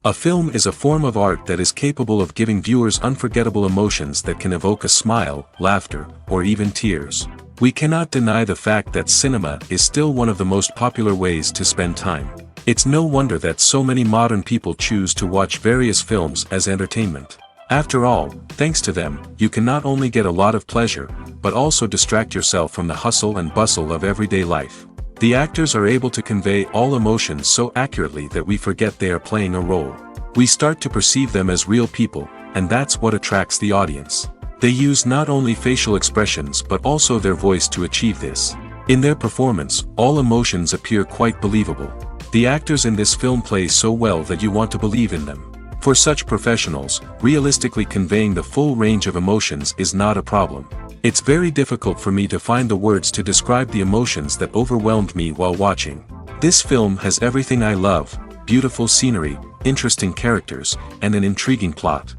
A film is a form of art that is capable of giving viewers unforgettable emotions that can evoke a smile, laughter, or even tears. We cannot deny the fact that cinema is still one of the most popular ways to spend time. It's no wonder that so many modern people choose to watch various films as entertainment. After all, thanks to them, you can not only get a lot of pleasure, but also distract yourself from the hustle and bustle of everyday life. The actors are able to convey all emotions so accurately that we forget they are playing a role. We start to perceive them as real people, and that's what attracts the audience. They use not only facial expressions but also their voice to achieve this. In their performance, all emotions appear quite believable. The actors in this film play so well that you want to believe in them. For such professionals, realistically conveying the full range of emotions is not a problem. It's very difficult for me to find the words to describe the emotions that overwhelmed me while watching. This film has everything I love: beautiful scenery, interesting characters, and an intriguing plot.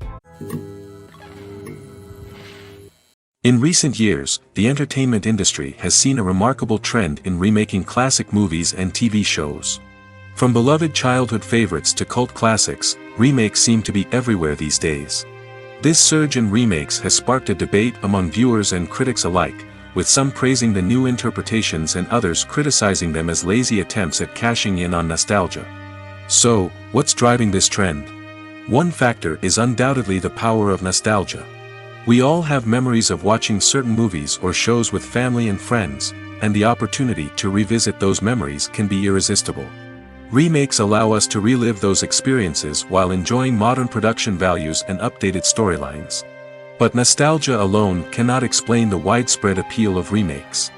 In recent years, the entertainment industry has seen a remarkable trend in remaking classic movies and TV shows. From beloved childhood favorites to cult classics, remakes seem to be everywhere these days. This surge in remakes has sparked a debate among viewers and critics alike, with some praising the new interpretations and others criticizing them as lazy attempts at cashing in on nostalgia. So, what's driving this trend? One factor is undoubtedly the power of nostalgia. We all have memories of watching certain movies or shows with family and friends, and the opportunity to revisit those memories can be irresistible. Remakes allow us to relive those experiences while enjoying modern production values and updated storylines. But nostalgia alone cannot explain the widespread appeal of remakes.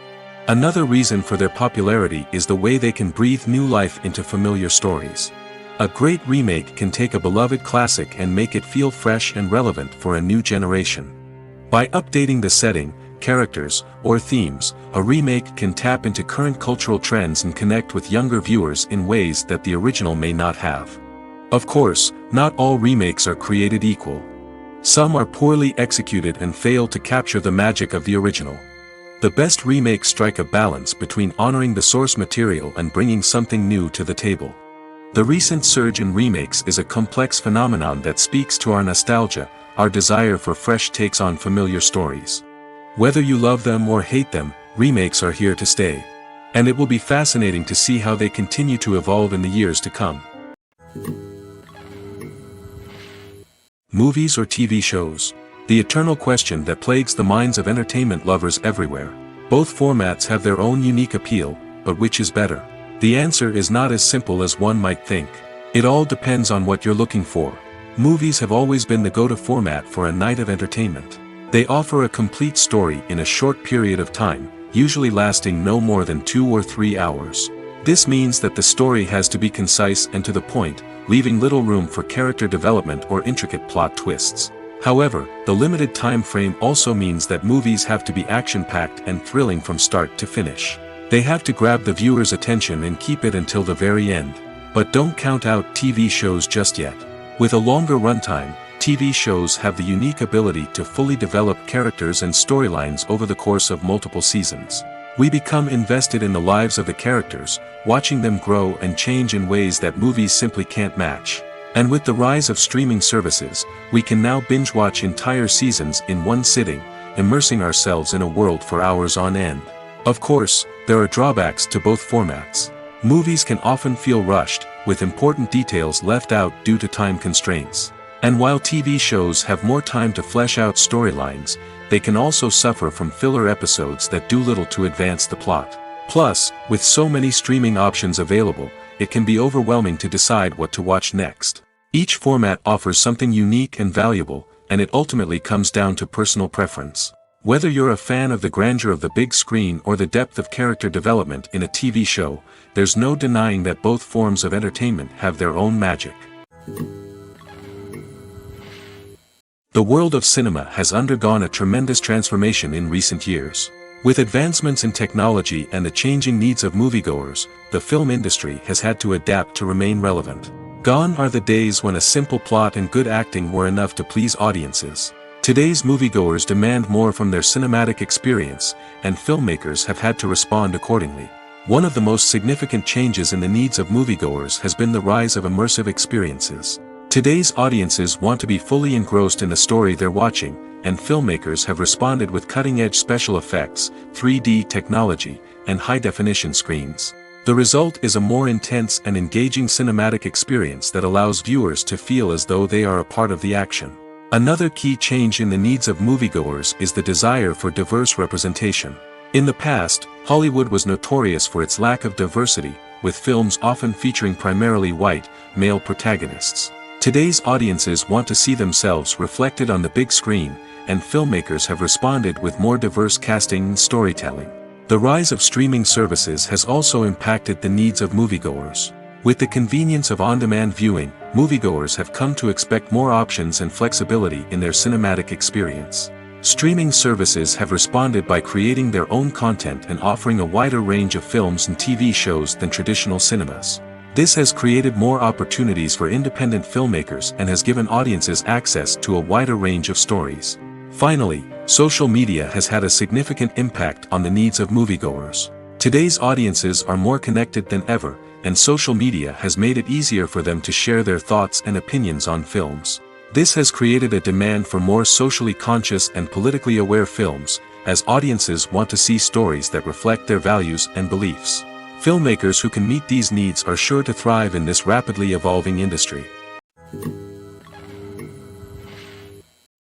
Another reason for their popularity is the way they can breathe new life into familiar stories. A great remake can take a beloved classic and make it feel fresh and relevant for a new generation. By updating the setting, characters, or themes, a remake can tap into current cultural trends and connect with younger viewers in ways that the original may not have. Of course, not all remakes are created equal. Some are poorly executed and fail to capture the magic of the original. The best remakes strike a balance between honoring the source material and bringing something new to the table. The recent surge in remakes is a complex phenomenon that speaks to our nostalgia, our desire for fresh takes on familiar stories. Whether you love them or hate them, remakes are here to stay. And it will be fascinating to see how they continue to evolve in the years to come. Movies or TV shows? The eternal question that plagues the minds of entertainment lovers everywhere. Both formats have their own unique appeal, but which is better? The answer is not as simple as one might think. It all depends on what you're looking for. Movies have always been the go-to format for a night of entertainment. They offer a complete story in a short period of time, usually lasting no more than 2 or 3 hours. This means that the story has to be concise and to the point, leaving little room for character development or intricate plot twists. However, the limited time frame also means that movies have to be action-packed and thrilling from start to finish. They have to grab the viewer's attention and keep it until the very end. But don't count out TV shows just yet. With a longer runtime, TV shows have the unique ability to fully develop characters and storylines over the course of multiple seasons. We become invested in the lives of the characters, watching them grow and change in ways that movies simply can't match. And with the rise of streaming services, we can now binge-watch entire seasons in one sitting, immersing ourselves in a world for hours on end. Of course, there are drawbacks to both formats. Movies can often feel rushed, with important details left out due to time constraints. And while TV shows have more time to flesh out storylines, they can also suffer from filler episodes that do little to advance the plot. Plus, with so many streaming options available, it can be overwhelming to decide what to watch next. Each format offers something unique and valuable, and it ultimately comes down to personal preference. Whether you're a fan of the grandeur of the big screen or the depth of character development in a TV show, there's no denying that both forms of entertainment have their own magic. The world of cinema has undergone a tremendous transformation in recent years. With advancements in technology and the changing needs of moviegoers, the film industry has had to adapt to remain relevant. Gone are the days when a simple plot and good acting were enough to please audiences. Today's moviegoers demand more from their cinematic experience, and filmmakers have had to respond accordingly. One of the most significant changes in the needs of moviegoers has been the rise of immersive experiences. Today's audiences want to be fully engrossed in the story they're watching, and filmmakers have responded with cutting-edge special effects, 3D technology, and high-definition screens. The result is a more intense and engaging cinematic experience that allows viewers to feel as though they are a part of the action. Another key change in the needs of moviegoers is the desire for diverse representation. In the past, Hollywood was notorious for its lack of diversity, with films often featuring primarily white, male protagonists. Today's audiences want to see themselves reflected on the big screen, and filmmakers have responded with more diverse casting and storytelling. The rise of streaming services has also impacted the needs of moviegoers. With the convenience of on-demand viewing, moviegoers have come to expect more options and flexibility in their cinematic experience. Streaming services have responded by creating their own content and offering a wider range of films and TV shows than traditional cinemas. This has created more opportunities for independent filmmakers and has given audiences access to a wider range of stories. Finally, social media has had a significant impact on the needs of moviegoers. Today's audiences are more connected than ever, and social media has made it easier for them to share their thoughts and opinions on films. This has created a demand for more socially conscious and politically aware films, as audiences want to see stories that reflect their values and beliefs. Filmmakers who can meet these needs are sure to thrive in this rapidly evolving industry.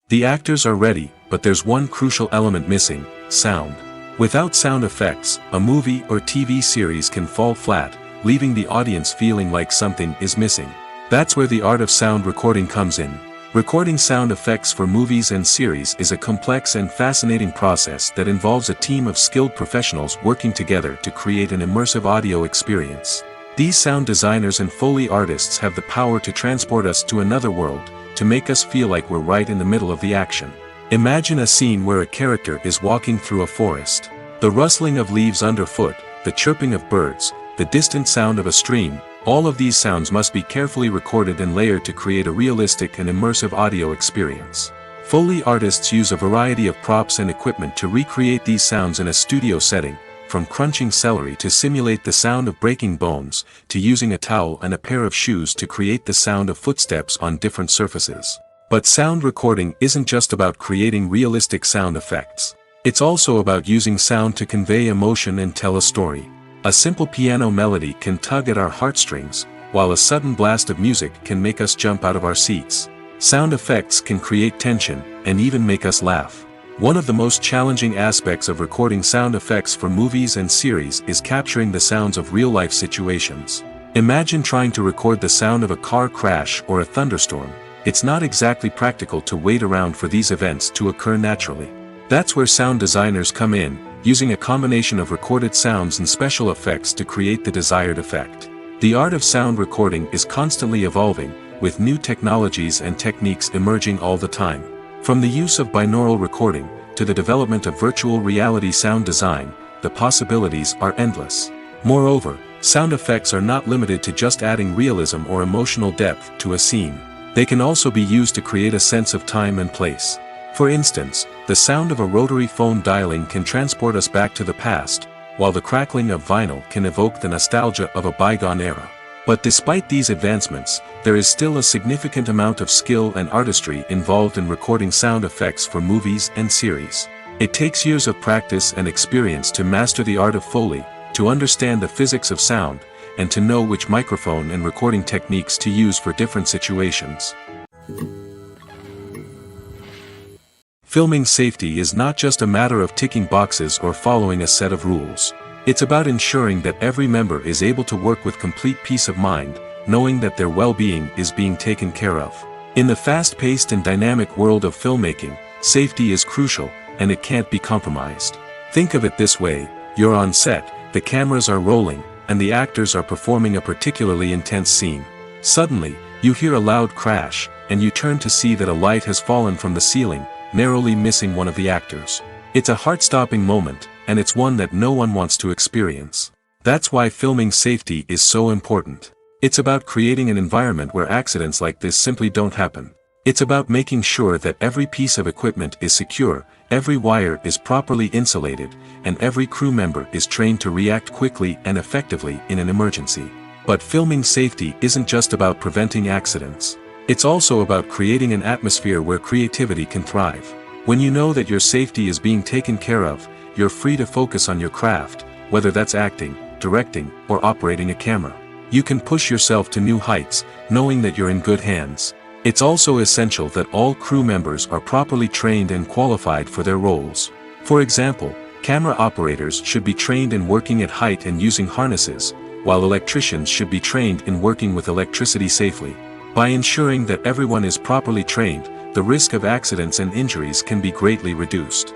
The actors are ready, but there's one crucial element missing: sound. Without sound effects, a movie or TV series can fall flat, leaving the audience feeling like something is missing. That's where the art of sound recording comes in. Recording sound effects for movies and series is a complex and fascinating process that involves a team of skilled professionals working together to create an immersive audio experience. These sound designers and Foley artists have the power to transport us to another world, to make us feel like we're right in the middle of the action. Imagine a scene where a character is walking through a forest. The rustling of leaves underfoot, the chirping of birds, the distant sound of a stream, all of these sounds must be carefully recorded and layered to create a realistic and immersive audio experience. Foley artists use a variety of props and equipment to recreate these sounds in a studio setting, from crunching celery to simulate the sound of breaking bones, to using a towel and a pair of shoes to create the sound of footsteps on different surfaces. But sound recording isn't just about creating realistic sound effects. It's also about using sound to convey emotion and tell a story. A simple piano melody can tug at our heartstrings, while a sudden blast of music can make us jump out of our seats. Sound effects can create tension, and even make us laugh. One of the most challenging aspects of recording sound effects for movies and series is capturing the sounds of real-life situations. Imagine trying to record the sound of a car crash or a thunderstorm. It's not exactly practical to wait around for these events to occur naturally. That's where sound designers come in, using a combination of recorded sounds and special effects to create the desired effect. The art of sound recording is constantly evolving, with new technologies and techniques emerging all the time. From the use of binaural recording, to the development of virtual reality sound design, the possibilities are endless. Moreover, sound effects are not limited to just adding realism or emotional depth to a scene. They can also be used to create a sense of time and place. For instance, the sound of a rotary phone dialing can transport us back to the past, while the crackling of vinyl can evoke the nostalgia of a bygone era. But despite these advancements, there is still a significant amount of skill and artistry involved in recording sound effects for movies and series. It takes years of practice and experience to master the art of Foley, to understand the physics of sound, and to know which microphone and recording techniques to use for different situations. Filming safety is not just a matter of ticking boxes or following a set of rules. It's about ensuring that every member is able to work with complete peace of mind, knowing that their well-being is being taken care of. In the fast-paced and dynamic world of filmmaking, safety is crucial, and it can't be compromised. Think of it this way: you're on set, the cameras are rolling, and the actors are performing a particularly intense scene. Suddenly, you hear a loud crash, and you turn to see that a light has fallen from the ceiling, narrowly missing one of the actors. It's a heart-stopping moment, and it's one that no one wants to experience. That's why filming safety is so important. It's about creating an environment where accidents like this simply don't happen. It's about making sure that every piece of equipment is secure, every wire is properly insulated, and every crew member is trained to react quickly and effectively in an emergency. But filming safety isn't just about preventing accidents. It's also about creating an atmosphere where creativity can thrive. When you know that your safety is being taken care of, you're free to focus on your craft, whether that's acting, directing, or operating a camera. You can push yourself to new heights, knowing that you're in good hands. It's also essential that all crew members are properly trained and qualified for their roles. For example, camera operators should be trained in working at height and using harnesses, while electricians should be trained in working with electricity safely. By ensuring that everyone is properly trained, the risk of accidents and injuries can be greatly reduced.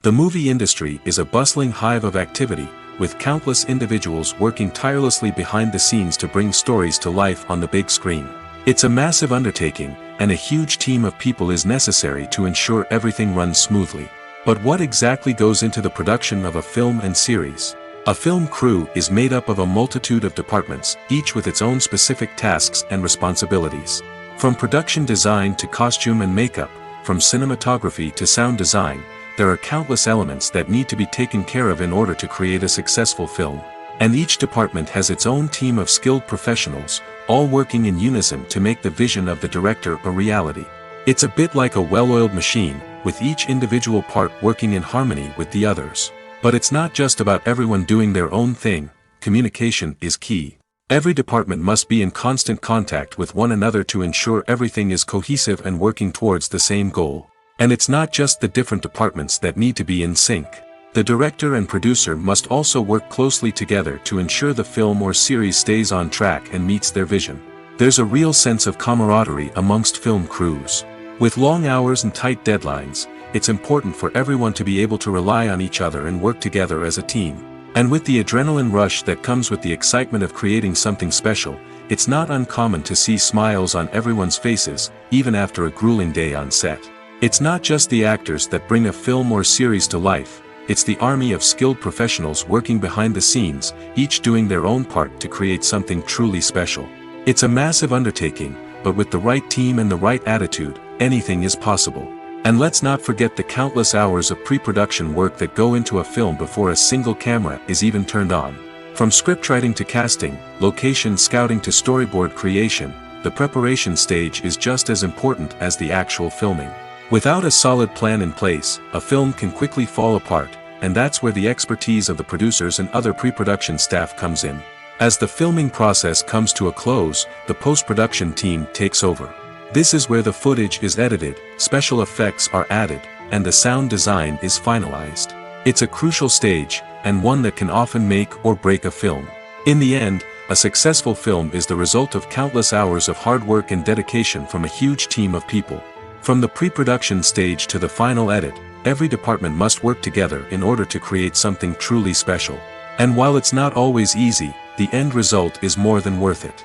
The movie industry is a bustling hive of activity, with countless individuals working tirelessly behind the scenes to bring stories to life on the big screen. It's a massive undertaking, and a huge team of people is necessary to ensure everything runs smoothly. But what exactly goes into the production of a film and series? A film crew is made up of a multitude of departments, each with its own specific tasks and responsibilities. From production design to costume and makeup, from cinematography to sound design, there are countless elements that need to be taken care of in order to create a successful film. And each department has its own team of skilled professionals, all working in unison to make the vision of the director a reality. It's a bit like a well-oiled machine, with each individual part working in harmony with the others. But it's not just about everyone doing their own thing. Communication is key. Every department must be in constant contact with one another to ensure everything is cohesive and working towards the same goal. And it's not just the different departments that need to be in sync. The director and producer must also work closely together to ensure the film or series stays on track and meets their vision. There's a real sense of camaraderie amongst film crews. With long hours and tight deadlines, it's important for everyone to be able to rely on each other and work together as a team. And with the adrenaline rush that comes with the excitement of creating something special, it's not uncommon to see smiles on everyone's faces, even after a grueling day on set. It's not just the actors that bring a film or series to life, it's the army of skilled professionals working behind the scenes, each doing their own part to create something truly special. It's a massive undertaking, but with the right team and the right attitude, anything is possible. And let's not forget the countless hours of pre-production work that go into a film before a single camera is even turned on. From scriptwriting to casting, location scouting to storyboard creation, the preparation stage is just as important as the actual filming. Without a solid plan in place, a film can quickly fall apart, and that's where the expertise of the producers and other pre-production staff comes in. As the filming process comes to a close, the post-production team takes over. This is where the footage is edited, special effects are added, and the sound design is finalized. It's a crucial stage, and one that can often make or break a film. In the end, a successful film is the result of countless hours of hard work and dedication from a huge team of people. From the pre-production stage to the final edit, every department must work together in order to create something truly special. And while it's not always easy, the end result is more than worth it.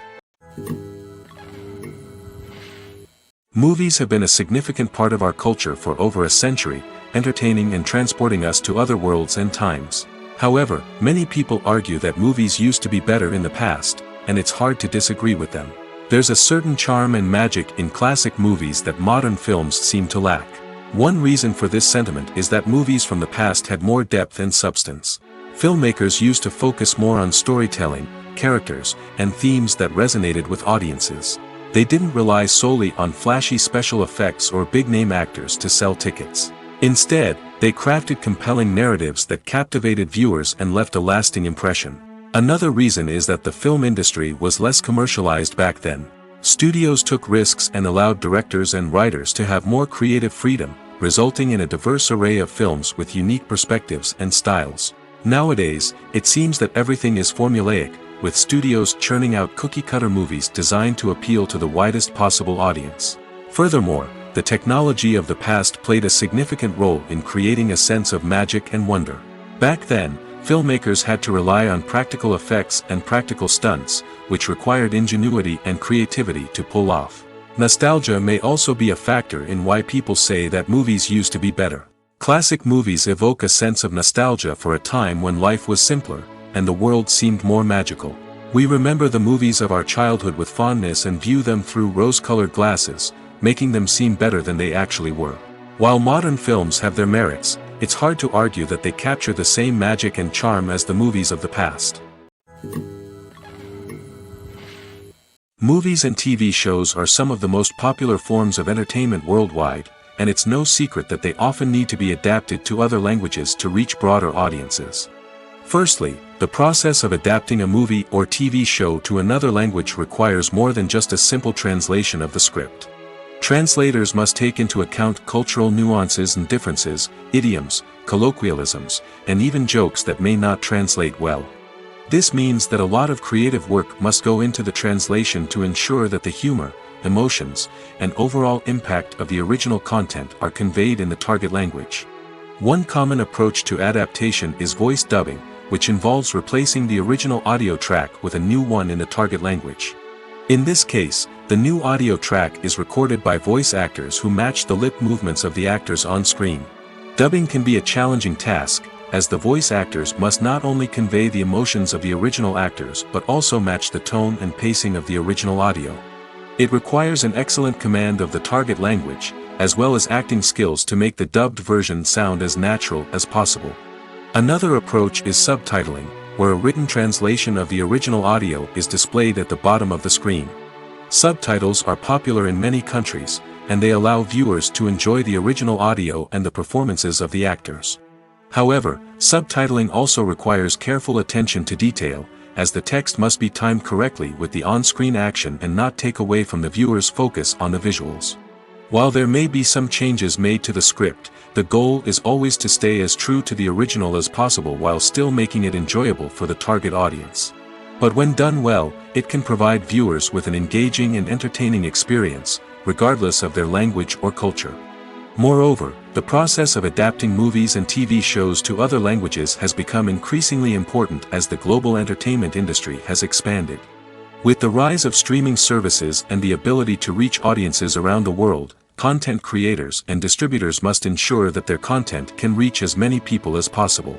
Movies have been a significant part of our culture for over a century, entertaining and transporting us to other worlds and times. However, many people argue that movies used to be better in the past, and it's hard to disagree with them. There's a certain charm and magic in classic movies that modern films seem to lack. One reason for this sentiment is that movies from the past had more depth and substance. Filmmakers used to focus more on storytelling, characters, and themes that resonated with audiences. They didn't rely solely on flashy special effects or big-name actors to sell tickets. Instead, they crafted compelling narratives that captivated viewers and left a lasting impression. Another reason is that the film industry was less commercialized back then. Studios took risks and allowed directors and writers to have more creative freedom, resulting in a diverse array of films with unique perspectives and styles. Nowadays, it seems that everything is formulaic, with studios churning out cookie-cutter movies designed to appeal to the widest possible audience. Furthermore, the technology of the past played a significant role in creating a sense of magic and wonder. Back then, filmmakers had to rely on practical effects and practical stunts, which required ingenuity and creativity to pull off. Nostalgia may also be a factor in why people say that movies used to be better. Classic movies evoke a sense of nostalgia for a time when life was simpler, and the world seemed more magical. We remember the movies of our childhood with fondness and view them through rose-colored glasses, making them seem better than they actually were. While modern films have their merits, it's hard to argue that they capture the same magic and charm as the movies of the past. Movies and TV shows are some of the most popular forms of entertainment worldwide, and it's no secret that they often need to be adapted to other languages to reach broader audiences. Firstly, the process of adapting a movie or TV show to another language requires more than just a simple translation of the script. Translators must take into account cultural nuances and differences, idioms, colloquialisms, and even jokes that may not translate well. This means that a lot of creative work must go into the translation to ensure that the humor, emotions, and overall impact of the original content are conveyed in the target language. One common approach to adaptation is voice dubbing, which involves replacing the original audio track with a new one in the target language. In this case, the new audio track is recorded by voice actors who match the lip movements of the actors on screen. Dubbing can be a challenging task, as the voice actors must not only convey the emotions of the original actors but also match the tone and pacing of the original audio. It requires an excellent command of the target language, as well as acting skills to make the dubbed version sound as natural as possible. Another approach is subtitling, where a written translation of the original audio is displayed at the bottom of the screen. Subtitles are popular in many countries, and they allow viewers to enjoy the original audio and the performances of the actors. However, subtitling also requires careful attention to detail, as the text must be timed correctly with the on-screen action and not take away from the viewer's focus on the visuals. While there may be some changes made to the script, the goal is always to stay as true to the original as possible while still making it enjoyable for the target audience. But when done well, it can provide viewers with an engaging and entertaining experience, regardless of their language or culture. Moreover, the process of adapting movies and TV shows to other languages has become increasingly important as the global entertainment industry has expanded. With the rise of streaming services and the ability to reach audiences around the world, content creators and distributors must ensure that their content can reach as many people as possible.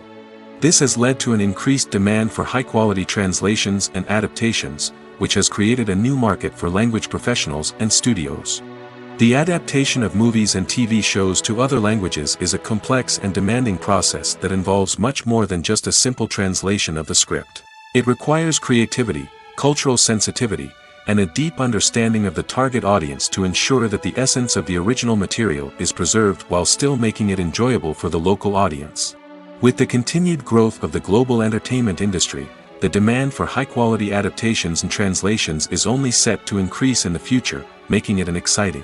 This has led to an increased demand for high-quality translations and adaptations, which has created a new market for language professionals and studios. The adaptation of movies and TV shows to other languages is a complex and demanding process that involves much more than just a simple translation of the script. It requires creativity, cultural sensitivity, and a deep understanding of the target audience to ensure that the essence of the original material is preserved while still making it enjoyable for the local audience. With the continued growth of the global entertainment industry, the demand for high-quality adaptations and translations is only set to increase in the future, making it exciting.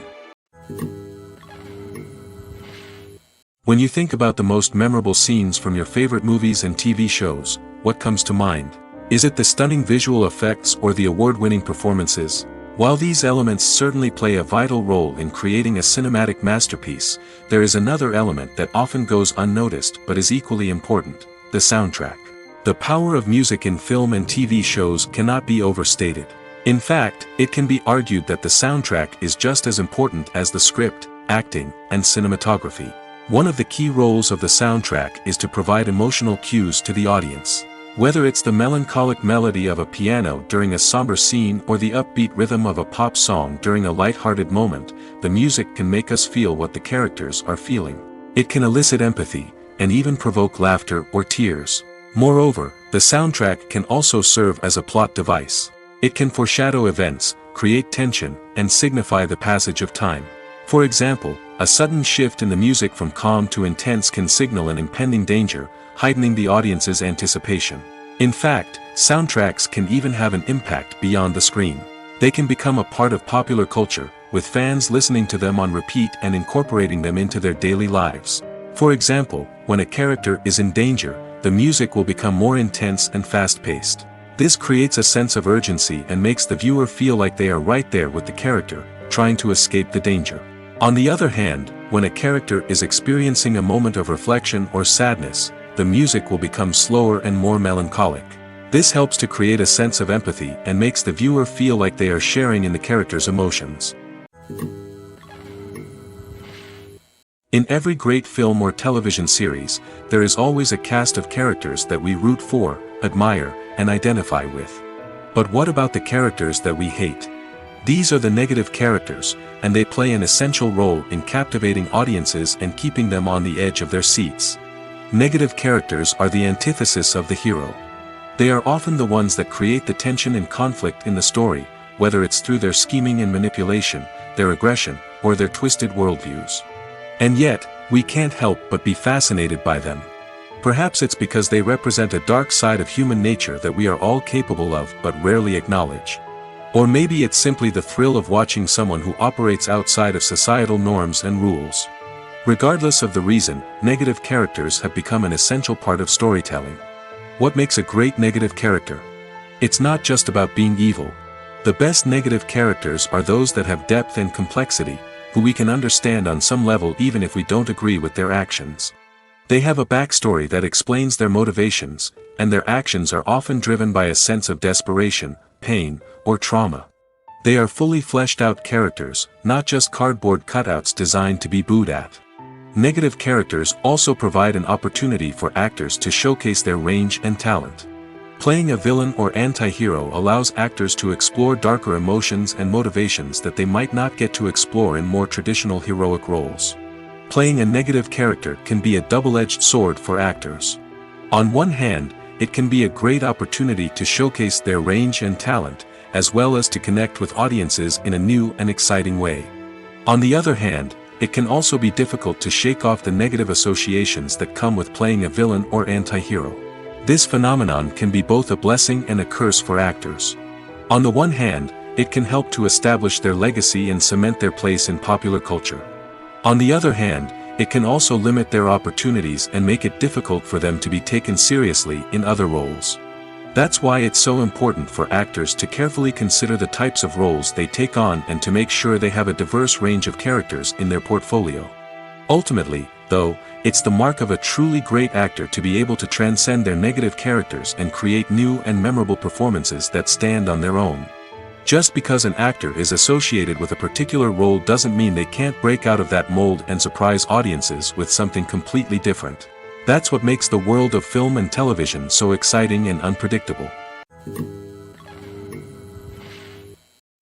When you think about the most memorable scenes from your favorite movies and TV shows, what comes to mind? Is it the stunning visual effects or the award-winning performances? While these elements certainly play a vital role in creating a cinematic masterpiece, there is another element that often goes unnoticed but is equally important: the soundtrack. The power of music in film and TV shows cannot be overstated. In fact, it can be argued that the soundtrack is just as important as the script, acting, and cinematography. One of the key roles of the soundtrack is to provide emotional cues to the audience. Whether it's the melancholic melody of a piano during a somber scene or the upbeat rhythm of a pop song during a light-hearted moment, the music can make us feel what the characters are feeling. It can elicit empathy, and even provoke laughter or tears. Moreover, the soundtrack can also serve as a plot device. It can foreshadow events, create tension, and signify the passage of time. For example, a sudden shift in the music from calm to intense can signal an impending danger, heightening the audience's anticipation. In fact, soundtracks can even have an impact beyond the screen. They can become a part of popular culture, with fans listening to them on repeat and incorporating them into their daily lives. For example, when a character is in danger, the music will become more intense and fast-paced. This creates a sense of urgency and makes the viewer feel like they are right there with the character, trying to escape the danger. On the other hand, when a character is experiencing a moment of reflection or sadness, the music will become slower and more melancholic. This helps to create a sense of empathy and makes the viewer feel like they are sharing in the character's emotions. In every great film or television series, there is always a cast of characters that we root for, admire, and identify with. But what about the characters that we hate? These are the negative characters, and they play an essential role in captivating audiences and keeping them on the edge of their seats. Negative characters are the antithesis of the hero. They are often the ones that create the tension and conflict in the story, whether it's through their scheming and manipulation, their aggression, or their twisted worldviews. And yet, we can't help but be fascinated by them. Perhaps it's because they represent a dark side of human nature that we are all capable of but rarely acknowledge. Or maybe it's simply the thrill of watching someone who operates outside of societal norms and rules. Regardless of the reason, negative characters have become an essential part of storytelling. What makes a great negative character? It's not just about being evil. The best negative characters are those that have depth and complexity, who we can understand on some level even if we don't agree with their actions. They have a backstory that explains their motivations, and their actions are often driven by a sense of desperation, pain, or trauma. They are fully fleshed out characters, not just cardboard cutouts designed to be booed at. Negative characters also provide an opportunity for actors to showcase their range and talent. Playing a villain or anti-hero allows actors to explore darker emotions and motivations that they might not get to explore in more traditional heroic roles. Playing a negative character can be a double-edged sword for actors. On one hand, it can be a great opportunity to showcase their range and talent, as well as to connect with audiences in a new and exciting way. On the other hand, it can also be difficult to shake off the negative associations that come with playing a villain or anti-hero. This phenomenon can be both a blessing and a curse for actors. On the one hand, it can help to establish their legacy and cement their place in popular culture. On the other hand, it can also limit their opportunities and make it difficult for them to be taken seriously in other roles. That's why it's so important for actors to carefully consider the types of roles they take on and to make sure they have a diverse range of characters in their portfolio. Ultimately, though, it's the mark of a truly great actor to be able to transcend their negative characters and create new and memorable performances that stand on their own. Just because an actor is associated with a particular role doesn't mean they can't break out of that mold and surprise audiences with something completely different. That's what makes the world of film and television so exciting and unpredictable.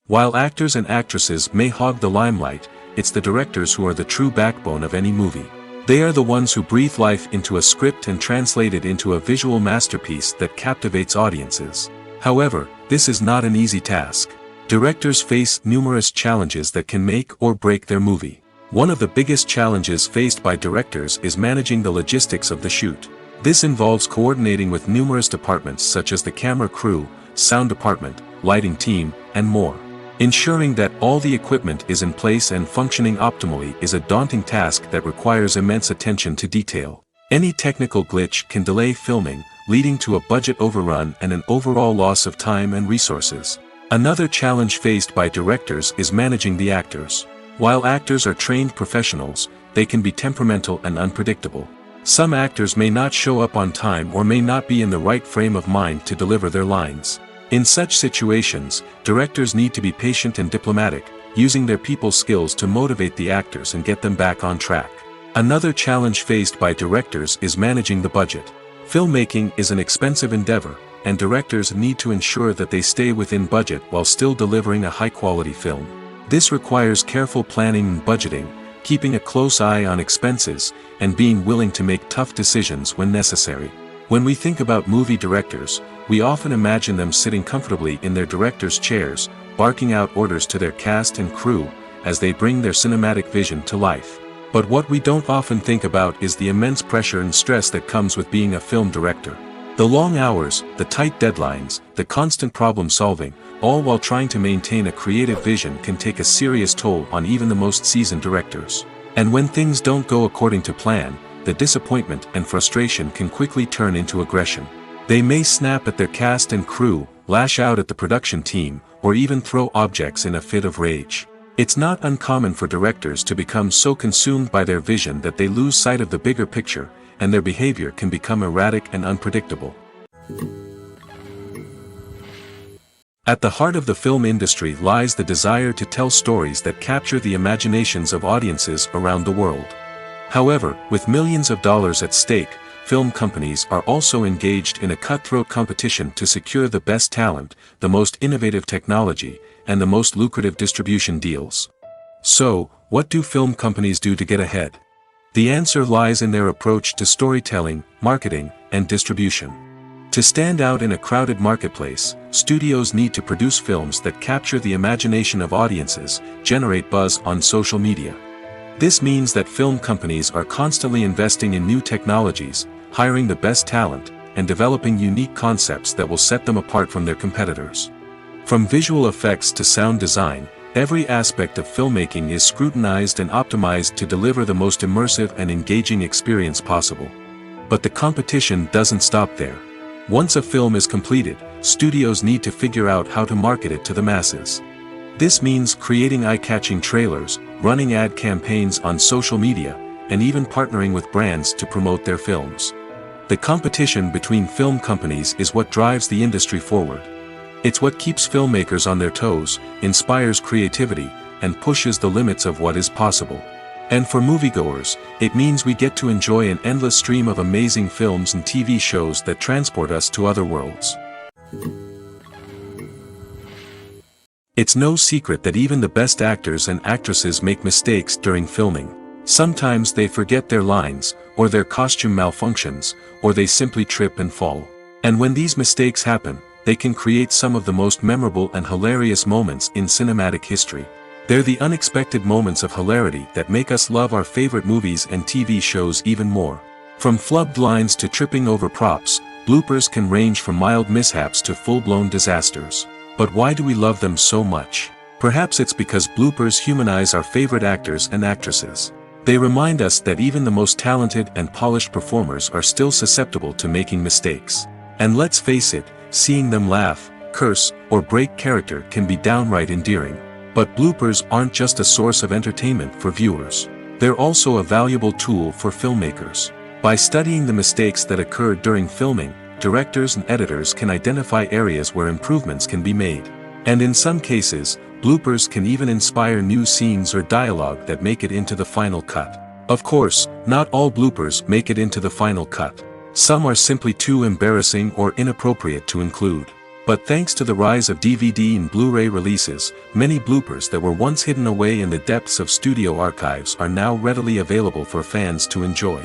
While actors and actresses may hog the limelight, it's the directors who are the true backbone of any movie. They are the ones who breathe life into a script and translate it into a visual masterpiece that captivates audiences. However, this is not an easy task. Directors face numerous challenges that can make or break their movie. One of the biggest challenges faced by directors is managing the logistics of the shoot. This involves coordinating with numerous departments such as the camera crew, sound department, lighting team, and more. Ensuring that all the equipment is in place and functioning optimally is a daunting task that requires immense attention to detail. Any technical glitch can delay filming, leading to a budget overrun and an overall loss of time and resources. Another challenge faced by directors is managing the actors. While actors are trained professionals, they can be temperamental and unpredictable. Some actors may not show up on time or may not be in the right frame of mind to deliver their lines. In such situations, directors need to be patient and diplomatic, using their people skills to motivate the actors and get them back on track. Another challenge faced by directors is managing the budget. Filmmaking is an expensive endeavor, and directors need to ensure that they stay within budget while still delivering a high-quality film. This requires careful planning and budgeting, keeping a close eye on expenses, and being willing to make tough decisions when necessary. When we think about movie directors, we often imagine them sitting comfortably in their director's chairs, barking out orders to their cast and crew, as they bring their cinematic vision to life. But what we don't often think about is the immense pressure and stress that comes with being a film director. The long hours, the tight deadlines, the constant problem solving, all while trying to maintain a creative vision can take a serious toll on even the most seasoned directors. And when things don't go according to plan, the disappointment and frustration can quickly turn into aggression. They may snap at their cast and crew, lash out at the production team, or even throw objects in a fit of rage. It's not uncommon for directors to become so consumed by their vision that they lose sight of the bigger picture, and their behavior can become erratic and unpredictable. At the heart of the film industry lies the desire to tell stories that capture the imaginations of audiences around the world. However, with millions of dollars at stake, film companies are also engaged in a cutthroat competition to secure the best talent, the most innovative technology, and the most lucrative distribution deals. So, what do film companies do to get ahead? The answer lies in their approach to storytelling, marketing, and distribution. To stand out in a crowded marketplace, studios need to produce films that capture the imagination of audiences, generate buzz on social media. This means that film companies are constantly investing in new technologies, hiring the best talent, and developing unique concepts that will set them apart from their competitors. From visual effects to sound design, every aspect of filmmaking is scrutinized and optimized to deliver the most immersive and engaging experience possible. But the competition doesn't stop there. Once a film is completed, studios need to figure out how to market it to the masses. This means creating eye-catching trailers, running ad campaigns on social media, and even partnering with brands to promote their films. The competition between film companies is what drives the industry forward. It's what keeps filmmakers on their toes, inspires creativity, and pushes the limits of what is possible. And for moviegoers, it means we get to enjoy an endless stream of amazing films and TV shows that transport us to other worlds. It's no secret that even the best actors and actresses make mistakes during filming. Sometimes they forget their lines, or their costume malfunctions, or they simply trip and fall. And when these mistakes happen, they can create some of the most memorable and hilarious moments in cinematic history. They're the unexpected moments of hilarity that make us love our favorite movies and TV shows even more. From flubbed lines to tripping over props, bloopers can range from mild mishaps to full-blown disasters. But why do we love them so much? Perhaps it's because bloopers humanize our favorite actors and actresses. They remind us that even the most talented and polished performers are still susceptible to making mistakes. And let's face it, seeing them laugh, curse, or break character can be downright endearing. But bloopers aren't just a source of entertainment for viewers. They're also a valuable tool for filmmakers. By studying the mistakes that occurred during filming, directors and editors can identify areas where improvements can be made. And in some cases, bloopers can even inspire new scenes or dialogue that make it into the final cut. Of course, not all bloopers make it into the final cut. Some are simply too embarrassing or inappropriate to include. But thanks to the rise of DVD and Blu-ray releases, many bloopers that were once hidden away in the depths of studio archives are now readily available for fans to enjoy.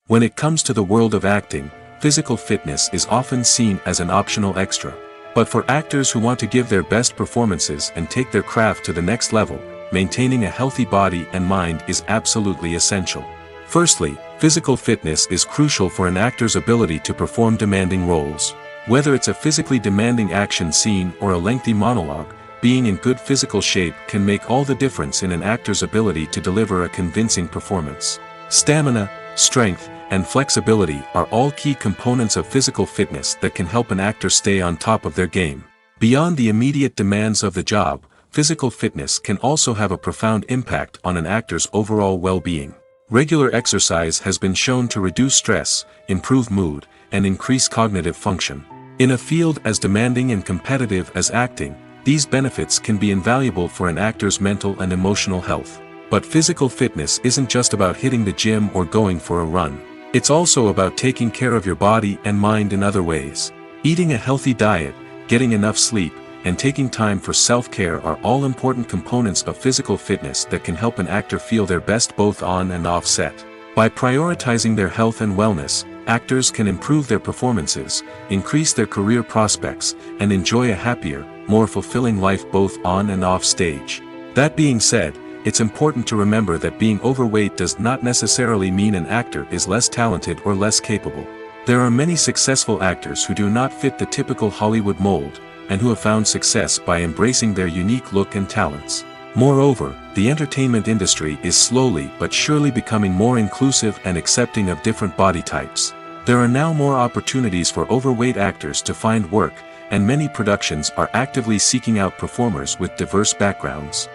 When it comes to the world of acting, physical fitness is often seen as an optional extra. But for actors who want to give their best performances and take their craft to the next level, maintaining a healthy body and mind is absolutely essential. Firstly, physical fitness is crucial for an actor's ability to perform demanding roles. Whether it's a physically demanding action scene or a lengthy monologue, being in good physical shape can make all the difference in an actor's ability to deliver a convincing performance. Stamina, strength, and flexibility are all key components of physical fitness that can help an actor stay on top of their game. Beyond the immediate demands of the job, physical fitness can also have a profound impact on an actor's overall well-being. Regular exercise has been shown to reduce stress, improve mood, and increase cognitive function. In a field as demanding and competitive as acting, these benefits can be invaluable for an actor's mental and emotional health. But physical fitness isn't just about hitting the gym or going for a run. It's also about taking care of your body and mind in other ways. Eating a healthy diet, getting enough sleep, and taking time for self-care are all important components of physical fitness that can help an actor feel their best both on and off set. By prioritizing their health and wellness, actors can improve their performances, increase their career prospects, and enjoy a happier, more fulfilling life both on and off stage. That being said, it's important to remember that being overweight does not necessarily mean an actor is less talented or less capable. There are many successful actors who do not fit the typical Hollywood mold, and who have found success by embracing their unique look and talents. Moreover, the entertainment industry is slowly but surely becoming more inclusive and accepting of different body types. There are now more opportunities for overweight actors to find work, and many productions are actively seeking out performers with diverse backgrounds.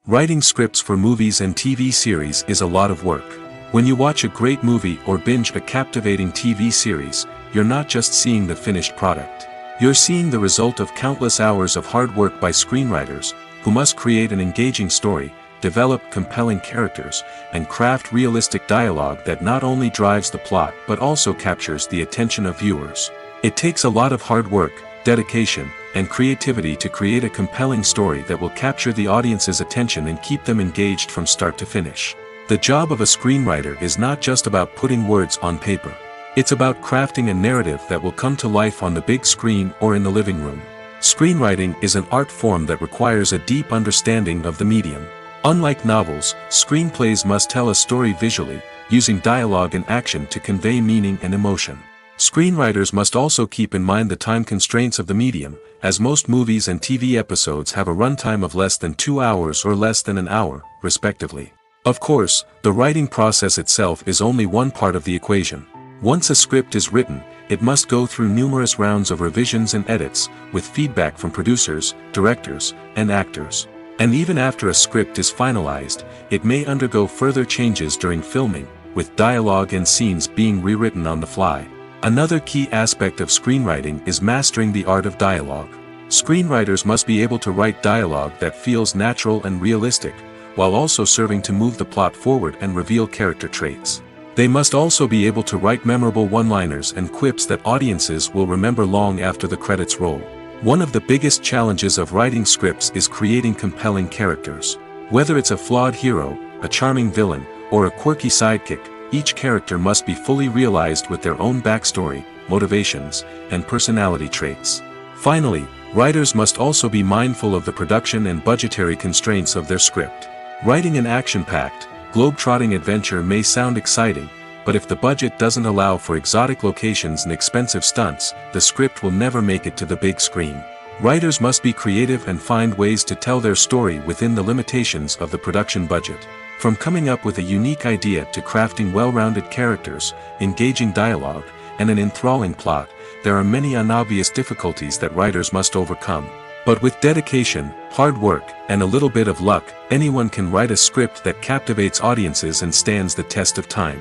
Writing scripts for movies and TV series is a lot of work. When you watch a great movie or binge a captivating TV series, you're not just seeing the finished product. You're seeing the result of countless hours of hard work by screenwriters, who must create an engaging story, develop compelling characters, and craft realistic dialogue that not only drives the plot but also captures the attention of viewers. It takes a lot of hard work, dedication, and creativity to create a compelling story that will capture the audience's attention and keep them engaged from start to finish. The job of a screenwriter is not just about putting words on paper. It's about crafting a narrative that will come to life on the big screen or in the living room. Screenwriting is an art form that requires a deep understanding of the medium. Unlike novels, screenplays must tell a story visually, using dialogue and action to convey meaning and emotion. Screenwriters must also keep in mind the time constraints of the medium, as most movies and TV episodes have a runtime of less than 2 hours or less than an hour, respectively. Of course, the writing process itself is only one part of the equation. Once a script is written, it must go through numerous rounds of revisions and edits, with feedback from producers, directors, and actors. And even after a script is finalized, it may undergo further changes during filming, with dialogue and scenes being rewritten on the fly. Another key aspect of screenwriting is mastering the art of dialogue. Screenwriters must be able to write dialogue that feels natural and realistic, while also serving to move the plot forward and reveal character traits. They must also be able to write memorable one-liners and quips that audiences will remember long after the credits roll. One of the biggest challenges of writing scripts is creating compelling characters. Whether it's a flawed hero, a charming villain, or a quirky sidekick, each character must be fully realized with their own backstory, motivations, and personality traits. Finally, writers must also be mindful of the production and budgetary constraints of their script. Writing an action-packed, globe-trotting adventure may sound exciting, but if the budget doesn't allow for exotic locations and expensive stunts, the script will never make it to the big screen. Writers must be creative and find ways to tell their story within the limitations of the production budget. From coming up with a unique idea to crafting well-rounded characters, engaging dialogue, and an enthralling plot, there are many unobvious difficulties that writers must overcome. But with dedication, hard work, and a little bit of luck, anyone can write a script that captivates audiences and stands the test of time.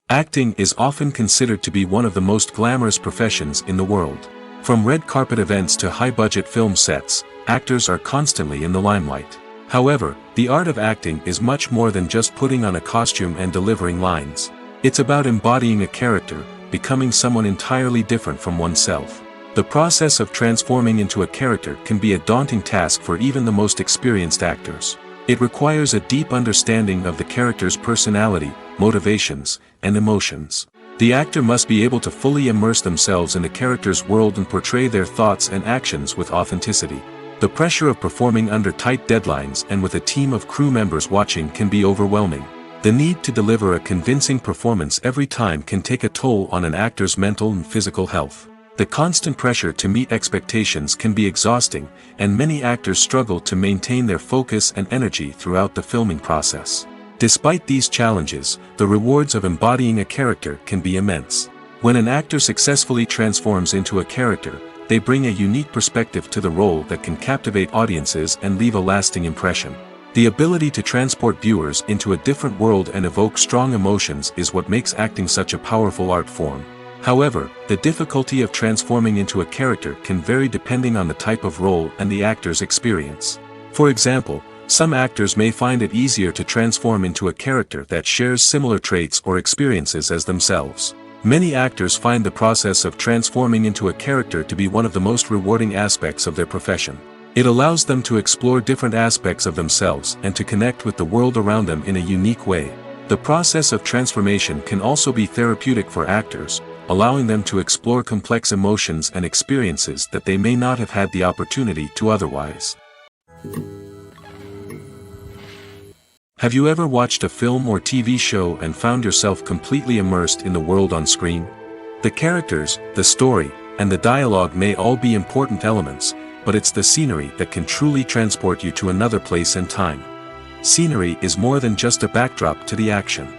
Acting is often considered to be one of the most glamorous professions in the world. From red carpet events to high-budget film sets, actors are constantly in the limelight. However, the art of acting is much more than just putting on a costume and delivering lines. It's about embodying a character, becoming someone entirely different from oneself. The process of transforming into a character can be a daunting task for even the most experienced actors. It requires a deep understanding of the character's personality, motivations, and emotions. The actor must be able to fully immerse themselves in the character's world and portray their thoughts and actions with authenticity. The pressure of performing under tight deadlines and with a team of crew members watching can be overwhelming. The need to deliver a convincing performance every time can take a toll on an actor's mental and physical health. The constant pressure to meet expectations can be exhausting, and many actors struggle to maintain their focus and energy throughout the filming process. Despite these challenges, the rewards of embodying a character can be immense. When an actor successfully transforms into a character, they bring a unique perspective to the role that can captivate audiences and leave a lasting impression. The ability to transport viewers into a different world and evoke strong emotions is what makes acting such a powerful art form. However, the difficulty of transforming into a character can vary depending on the type of role and the actor's experience. For example, some actors may find it easier to transform into a character that shares similar traits or experiences as themselves. Many actors find the process of transforming into a character to be one of the most rewarding aspects of their profession. It allows them to explore different aspects of themselves and to connect with the world around them in a unique way. The process of transformation can also be therapeutic for actors, allowing them to explore complex emotions and experiences that they may not have had the opportunity to otherwise. Have you ever watched a film or TV show and found yourself completely immersed in the world on screen? The characters, the story, and the dialogue may all be important elements, but it's the scenery that can truly transport you to another place and time. Scenery is more than just a backdrop to the action.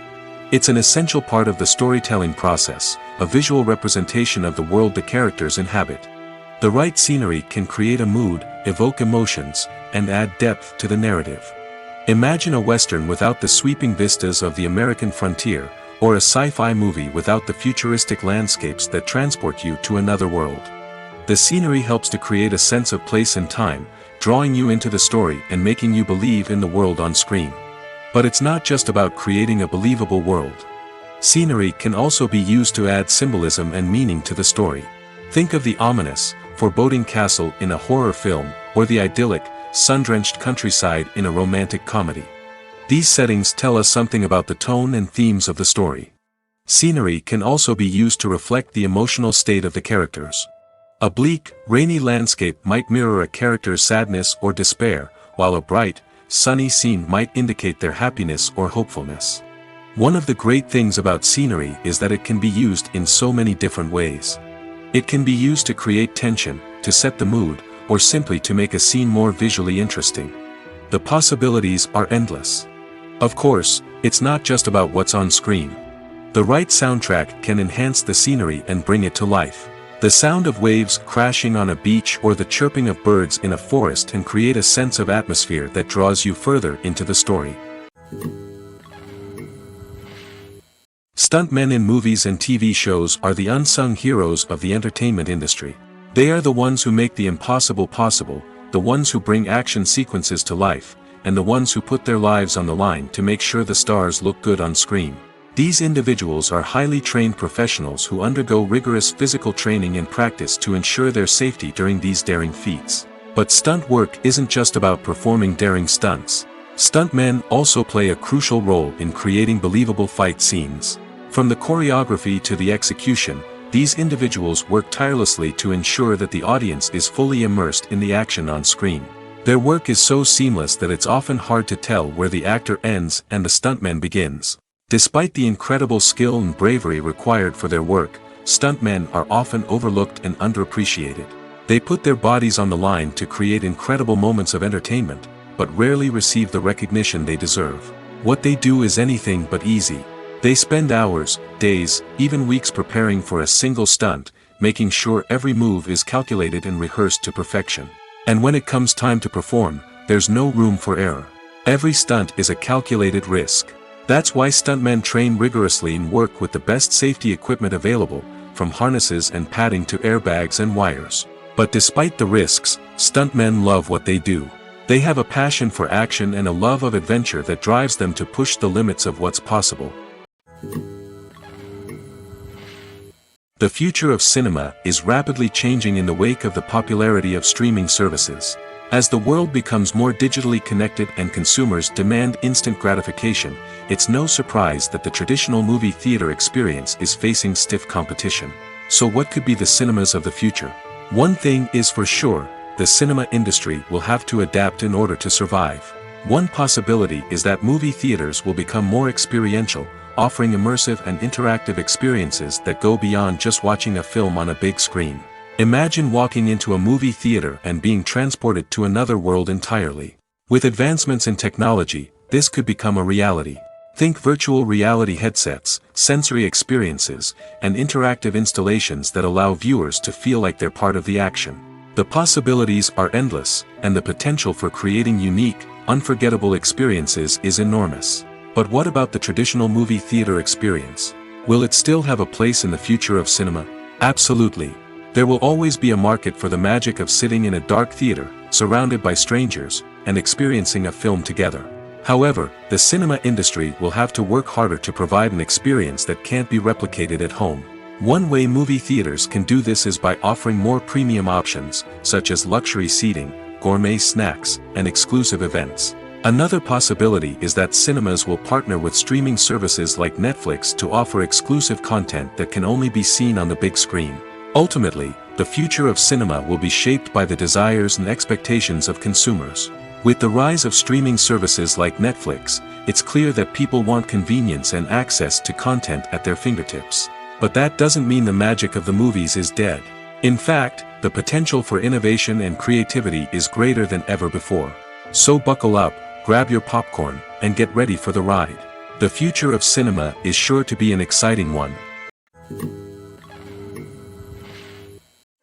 It's an essential part of the storytelling process, a visual representation of the world the characters inhabit. The right scenery can create a mood, evoke emotions, and add depth to the narrative. Imagine a Western without the sweeping vistas of the American frontier, or a sci-fi movie without the futuristic landscapes that transport you to another world. The scenery helps to create a sense of place and time, drawing you into the story and making you believe in the world on screen. But it's not just about creating a believable world. Scenery can also be used to add symbolism and meaning to the story. Think of the ominous, foreboding castle in a horror film, or the idyllic, sun-drenched countryside in a romantic comedy. These settings tell us something about the tone and themes of the story. Scenery can also be used to reflect the emotional state of the characters. A bleak, rainy landscape might mirror a character's sadness or despair, while a bright, sunny scene might indicate their happiness or hopefulness. One of the great things about scenery is that it can be used in so many different ways. It can be used to create tension, to set the mood, or simply to make a scene more visually interesting. The possibilities are endless. Of course, it's not just about what's on screen. The right soundtrack can enhance the scenery and bring it to life. The sound of waves crashing on a beach or the chirping of birds in a forest can create a sense of atmosphere that draws you further into the story. Stuntmen in movies and TV shows are the unsung heroes of the entertainment industry. They are the ones who make the impossible possible, the ones who bring action sequences to life, and the ones who put their lives on the line to make sure the stars look good on screen. These individuals are highly trained professionals who undergo rigorous physical training and practice to ensure their safety during these daring feats. But stunt work isn't just about performing daring stunts. Stuntmen also play a crucial role in creating believable fight scenes. From the choreography to the execution, these individuals work tirelessly to ensure that the audience is fully immersed in the action on screen. Their work is so seamless that it's often hard to tell where the actor ends and the stuntman begins. Despite the incredible skill and bravery required for their work, stuntmen are often overlooked and underappreciated. They put their bodies on the line to create incredible moments of entertainment, but rarely receive the recognition they deserve. What they do is anything but easy. They spend hours, days, even weeks preparing for a single stunt, making sure every move is calculated and rehearsed to perfection. And when it comes time to perform, there's no room for error. Every stunt is a calculated risk. That's why stuntmen train rigorously and work with the best safety equipment available, from harnesses and padding to airbags and wires. But despite the risks, stuntmen love what they do. They have a passion for action and a love of adventure that drives them to push the limits of what's possible. The future of cinema is rapidly changing in the wake of the popularity of streaming services. As the world becomes more digitally connected and consumers demand instant gratification, it's no surprise that the traditional movie theater experience is facing stiff competition. So what could be the cinemas of the future? One thing is for sure, the cinema industry will have to adapt in order to survive. One possibility is that movie theaters will become more experiential, offering immersive and interactive experiences that go beyond just watching a film on a big screen. Imagine walking into a movie theater and being transported to another world entirely. With advancements in technology, this could become a reality. Think virtual reality headsets, sensory experiences, and interactive installations that allow viewers to feel like they're part of the action. The possibilities are endless, and the potential for creating unique, unforgettable experiences is enormous. But what about the traditional movie theater experience? Will it still have a place in the future of cinema? Absolutely. There will always be a market for the magic of sitting in a dark theater, surrounded by strangers, and experiencing a film together. However, the cinema industry will have to work harder to provide an experience that can't be replicated at home. One way movie theaters can do this is by offering more premium options, such as luxury seating, gourmet snacks, and exclusive events. Another possibility is that cinemas will partner with streaming services like Netflix to offer exclusive content that can only be seen on the big screen. Ultimately, the future of cinema will be shaped by the desires and expectations of consumers. With the rise of streaming services like Netflix, it's clear that people want convenience and access to content at their fingertips. But that doesn't mean the magic of the movies is dead. In fact, the potential for innovation and creativity is greater than ever before. So buckle up, grab your popcorn, and get ready for the ride. The future of cinema is sure to be an exciting one.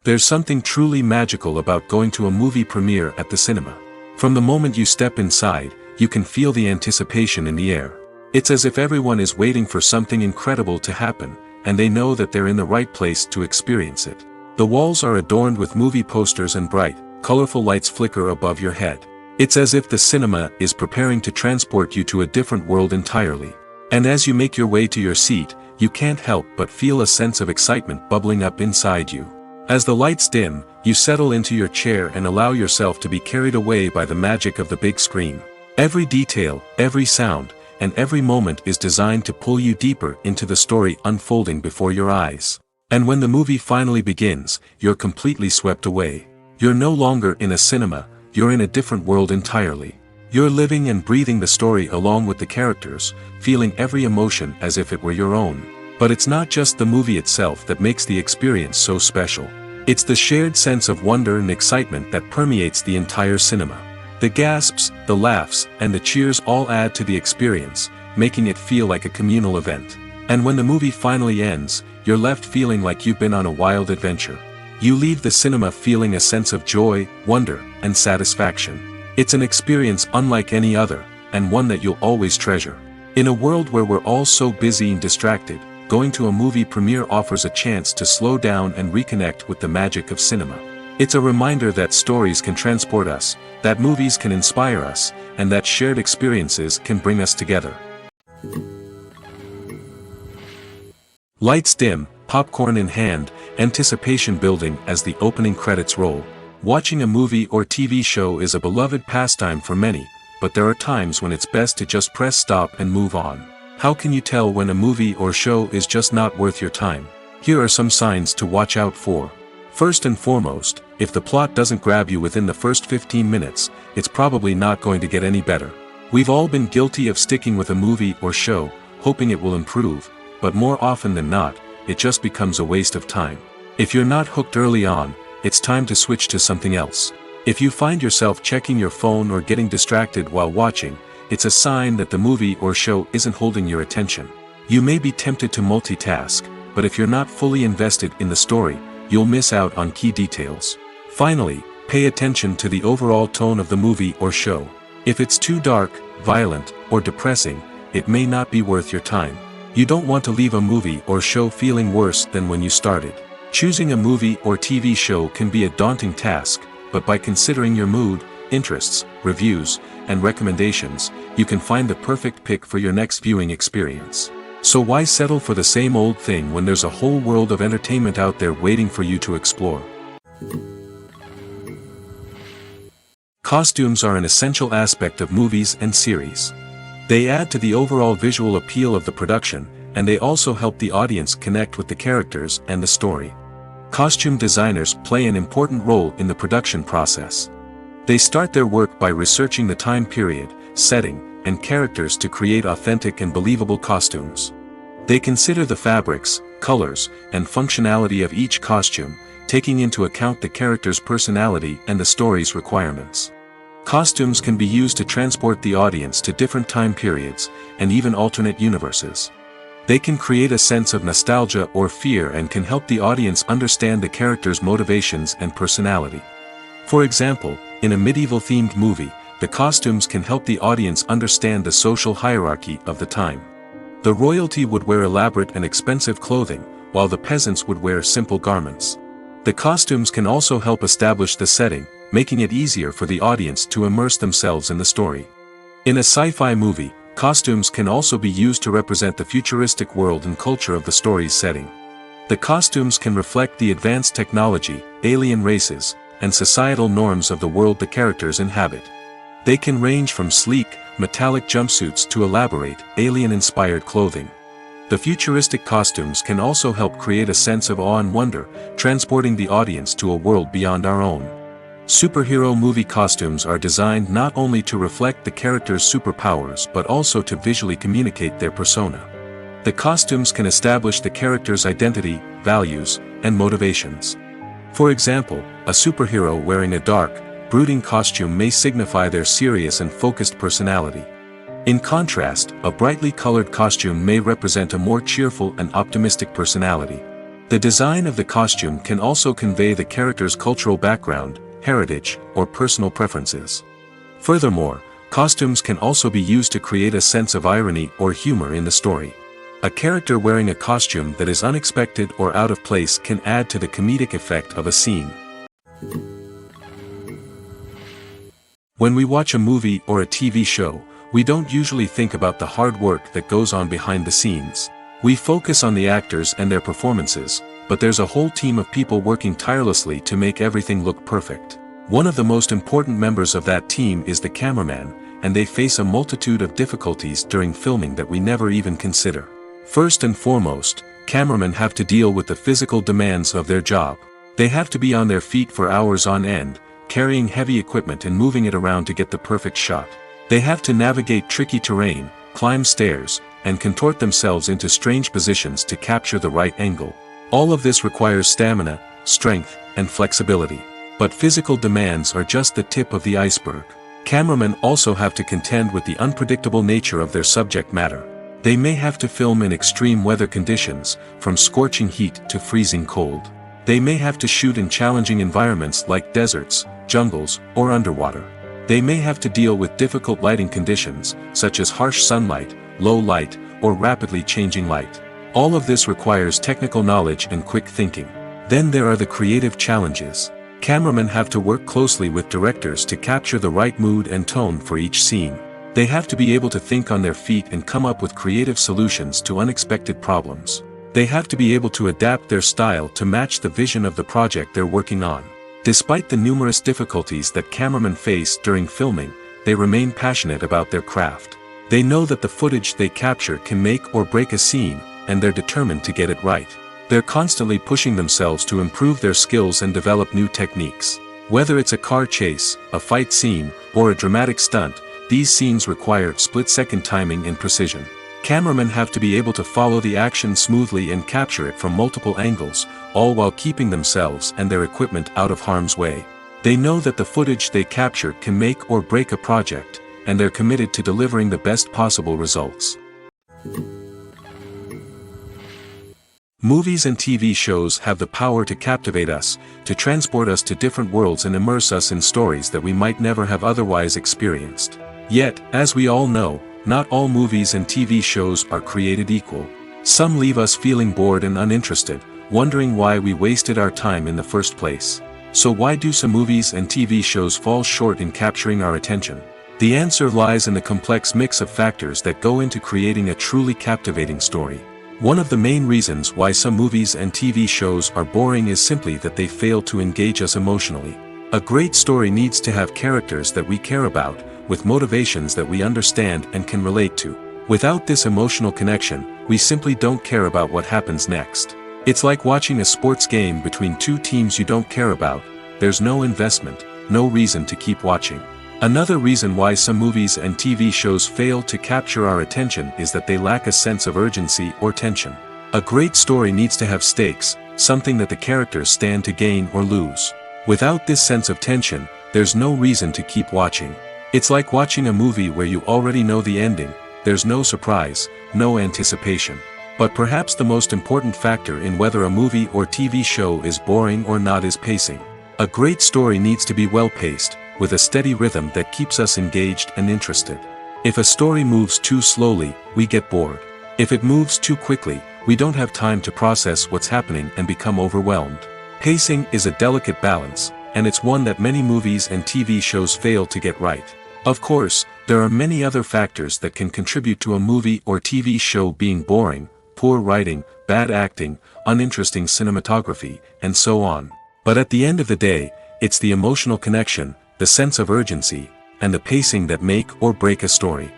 There's something truly magical about going to a movie premiere at the cinema. From the moment you step inside, you can feel the anticipation in the air. It's as if everyone is waiting for something incredible to happen, and they know that they're in the right place to experience it. The walls are adorned with movie posters and bright, colorful lights flicker above your head. It's as if the cinema is preparing to transport you to a different world entirely. And as you make your way to your seat, you can't help but feel a sense of excitement bubbling up inside you. As the lights dim, you settle into your chair and allow yourself to be carried away by the magic of the big screen. Every detail, every sound, and every moment is designed to pull you deeper into the story unfolding before your eyes. And when the movie finally begins, you're completely swept away. You're no longer in a cinema, you're in a different world entirely. You're living and breathing the story along with the characters, feeling every emotion as if it were your own. But it's not just the movie itself that makes the experience so special. It's the shared sense of wonder and excitement that permeates the entire cinema. The gasps, the laughs, and the cheers all add to the experience, making it feel like a communal event. And when the movie finally ends, you're left feeling like you've been on a wild adventure. You leave the cinema feeling a sense of joy, wonder, and satisfaction. It's an experience unlike any other, and one that you'll always treasure. In a world where we're all so busy and distracted, going to a movie premiere offers a chance to slow down and reconnect with the magic of cinema. It's a reminder that stories can transport us, that movies can inspire us, and that shared experiences can bring us together. Lights dim, popcorn in hand, anticipation building as the opening credits roll. Watching a movie or TV show is a beloved pastime for many, but there are times when it's best to just press stop and move on. How can you tell when a movie or show is just not worth your time? Here are some signs to watch out for. First and foremost, if the plot doesn't grab you within the first 15 minutes, it's probably not going to get any better. We've all been guilty of sticking with a movie or show, hoping it will improve, but more often than not, it just becomes a waste of time. If you're not hooked early on, it's time to switch to something else. If you find yourself checking your phone or getting distracted while watching, it's a sign that the movie or show isn't holding your attention. You may be tempted to multitask, but if you're not fully invested in the story, you'll miss out on key details. Finally, pay attention to the overall tone of the movie or show. If it's too dark, violent, or depressing, it may not be worth your time. You don't want to leave a movie or show feeling worse than when you started. Choosing a movie or TV show can be a daunting task, but by considering your mood, interests, reviews, and recommendations, you can find the perfect pick for your next viewing experience. So why settle for the same old thing when there's a whole world of entertainment out there waiting for you to explore? Costumes are an essential aspect of movies and series. They add to the overall visual appeal of the production, and they also help the audience connect with the characters and the story. Costume designers play an important role in the production process. They start their work by researching the time period, setting, and characters to create authentic and believable costumes. They consider the fabrics, colors, and functionality of each costume, taking into account the character's personality and the story's requirements. Costumes can be used to transport the audience to different time periods, and even alternate universes. They can create a sense of nostalgia or fear and can help the audience understand the character's motivations and personality. For example, in a medieval-themed movie, the costumes can help the audience understand the social hierarchy of the time. The royalty would wear elaborate and expensive clothing, while the peasants would wear simple garments. The costumes can also help establish the setting, making it easier for the audience to immerse themselves in the story. In a sci-fi movie, costumes can also be used to represent the futuristic world and culture of the story's setting. The costumes can reflect the advanced technology, alien races, and societal norms of the world the characters inhabit. They can range from sleek, metallic jumpsuits to elaborate, alien-inspired clothing. The futuristic costumes can also help create a sense of awe and wonder, transporting the audience to a world beyond our own. Superhero movie costumes are designed not only to reflect the character's superpowers but also to visually communicate their persona. The costumes can establish the character's identity, values, and motivations. For example, a superhero wearing a dark, brooding costume may signify their serious and focused personality. In contrast, a brightly colored costume may represent a more cheerful and optimistic personality. The design of the costume can also convey the character's cultural background, heritage, or personal preferences. Furthermore, costumes can also be used to create a sense of irony or humor in the story. A character wearing a costume that is unexpected or out of place can add to the comedic effect of a scene. When we watch a movie or a TV show, we don't usually think about the hard work that goes on behind the scenes. We focus on the actors and their performances, but there's a whole team of people working tirelessly to make everything look perfect. One of the most important members of that team is the cameraman, and they face a multitude of difficulties during filming that we never even consider. First and foremost, cameramen have to deal with the physical demands of their job. They have to be on their feet for hours on end, carrying heavy equipment and moving it around to get the perfect shot. They have to navigate tricky terrain, climb stairs, and contort themselves into strange positions to capture the right angle. All of this requires stamina, strength, and flexibility. But physical demands are just the tip of the iceberg. Cameramen also have to contend with the unpredictable nature of their subject matter. They may have to film in extreme weather conditions, from scorching heat to freezing cold. They may have to shoot in challenging environments like deserts, jungles, or underwater. They may have to deal with difficult lighting conditions, such as harsh sunlight, low light, or rapidly changing light. All of this requires technical knowledge and quick thinking. Then there are the creative challenges. Cameramen have to work closely with directors to capture the right mood and tone for each scene. They have to be able to think on their feet and come up with creative solutions to unexpected problems. They have to be able to adapt their style to match the vision of the project they're working on. Despite the numerous difficulties that cameramen face during filming, they remain passionate about their craft. They know that the footage they capture can make or break a scene, and they're determined to get it right. They're constantly pushing themselves to improve their skills and develop new techniques. Whether it's a car chase, a fight scene, or a dramatic stunt, these scenes require split-second timing and precision. Cameramen have to be able to follow the action smoothly and capture it from multiple angles, all while keeping themselves and their equipment out of harm's way. They know that the footage they capture can make or break a project, and they're committed to delivering the best possible results. Movies and TV shows have the power to captivate us, to transport us to different worlds and immerse us in stories that we might never have otherwise experienced. Yet, as we all know, not all movies and TV shows are created equal. Some leave us feeling bored and uninterested, wondering why we wasted our time in the first place. So why do some movies and TV shows fall short in capturing our attention? The answer lies in the complex mix of factors that go into creating a truly captivating story. One of the main reasons why some movies and TV shows are boring is simply that they fail to engage us emotionally. A great story needs to have characters that we care about, with motivations that we understand and can relate to. Without this emotional connection, we simply don't care about what happens next. It's like watching a sports game between two teams you don't care about. There's no investment, no reason to keep watching. Another reason why some movies and TV shows fail to capture our attention is that they lack a sense of urgency or tension. A great story needs to have stakes, something that the characters stand to gain or lose. Without this sense of tension, there's no reason to keep watching. It's like watching a movie where you already know the ending. There's no surprise, no anticipation. But perhaps the most important factor in whether a movie or TV show is boring or not is pacing. A great story needs to be well-paced, with a steady rhythm that keeps us engaged and interested. If a story moves too slowly, we get bored. If it moves too quickly, we don't have time to process what's happening and become overwhelmed. Pacing is a delicate balance, and it's one that many movies and TV shows fail to get right. Of course, there are many other factors that can contribute to a movie or TV show being boring: poor writing, bad acting, uninteresting cinematography, and so on. But at the end of the day, it's the emotional connection, the sense of urgency, and the pacing that make or break a story.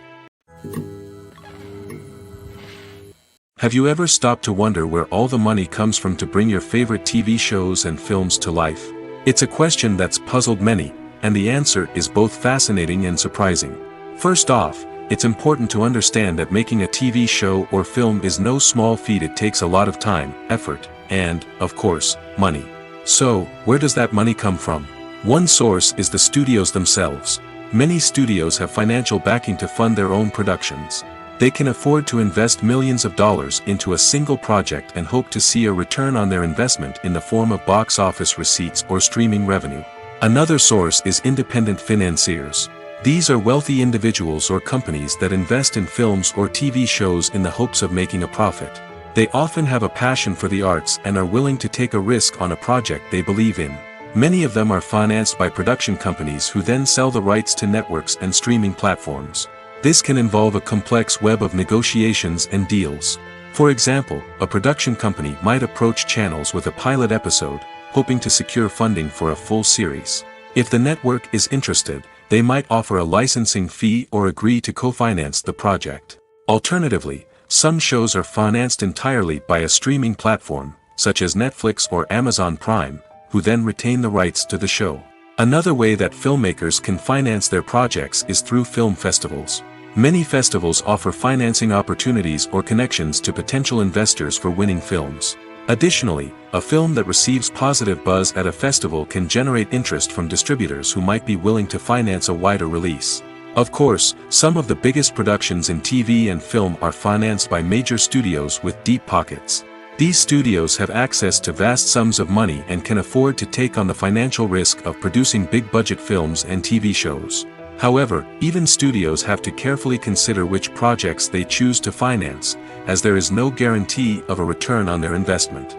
Have you ever stopped to wonder where all the money comes from to bring your favorite TV shows and films to life? It's a question that's puzzled many, and the answer is both fascinating and surprising. First off, it's important to understand that making a TV show or film is no small feat. It takes a lot of time, effort, and, of course, money. So, where does that money come from? One source is the studios themselves. Many studios have financial backing to fund their own productions. They can afford to invest millions of dollars into a single project and hope to see a return on their investment in the form of box office receipts or streaming revenue. Another source is independent financiers. These are wealthy individuals or companies that invest in films or TV shows in the hopes of making a profit. They often have a passion for the arts and are willing to take a risk on a project they believe in. Many of them are financed by production companies who then sell the rights to networks and streaming platforms. This can involve a complex web of negotiations and deals. For example, a production company might approach channels with a pilot episode, hoping to secure funding for a full series. If the network is interested, they might offer a licensing fee or agree to co-finance the project. Alternatively, some shows are financed entirely by a streaming platform, such as Netflix or Amazon Prime, who then retain the rights to the show. Another way that filmmakers can finance their projects is through film festivals. Many festivals offer financing opportunities or connections to potential investors for winning films. Additionally, a film that receives positive buzz at a festival can generate interest from distributors who might be willing to finance a wider release. Of course, some of the biggest productions in TV and film are financed by major studios with deep pockets. These studios have access to vast sums of money and can afford to take on the financial risk of producing big-budget films and TV shows. However, even studios have to carefully consider which projects they choose to finance, as there is no guarantee of a return on their investment.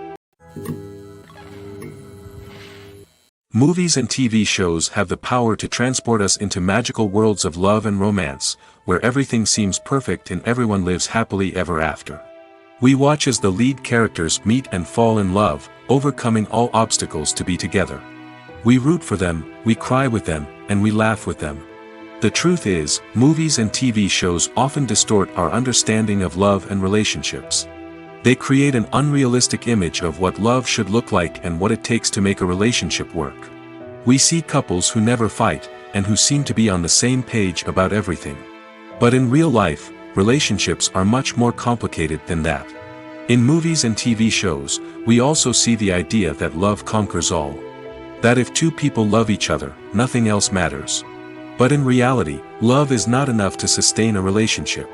Movies and TV shows have the power to transport us into magical worlds of love and romance, where everything seems perfect and everyone lives happily ever after. We watch as the lead characters meet and fall in love, overcoming all obstacles to be together. We root for them, we cry with them, and we laugh with them. The truth is, movies and TV shows often distort our understanding of love and relationships. They create an unrealistic image of what love should look like and what it takes to make a relationship work. We see couples who never fight, and who seem to be on the same page about everything. But in real life, relationships are much more complicated than that. In movies and TV shows, we also see the idea that love conquers all. That if two people love each other, nothing else matters. But in reality, love is not enough to sustain a relationship.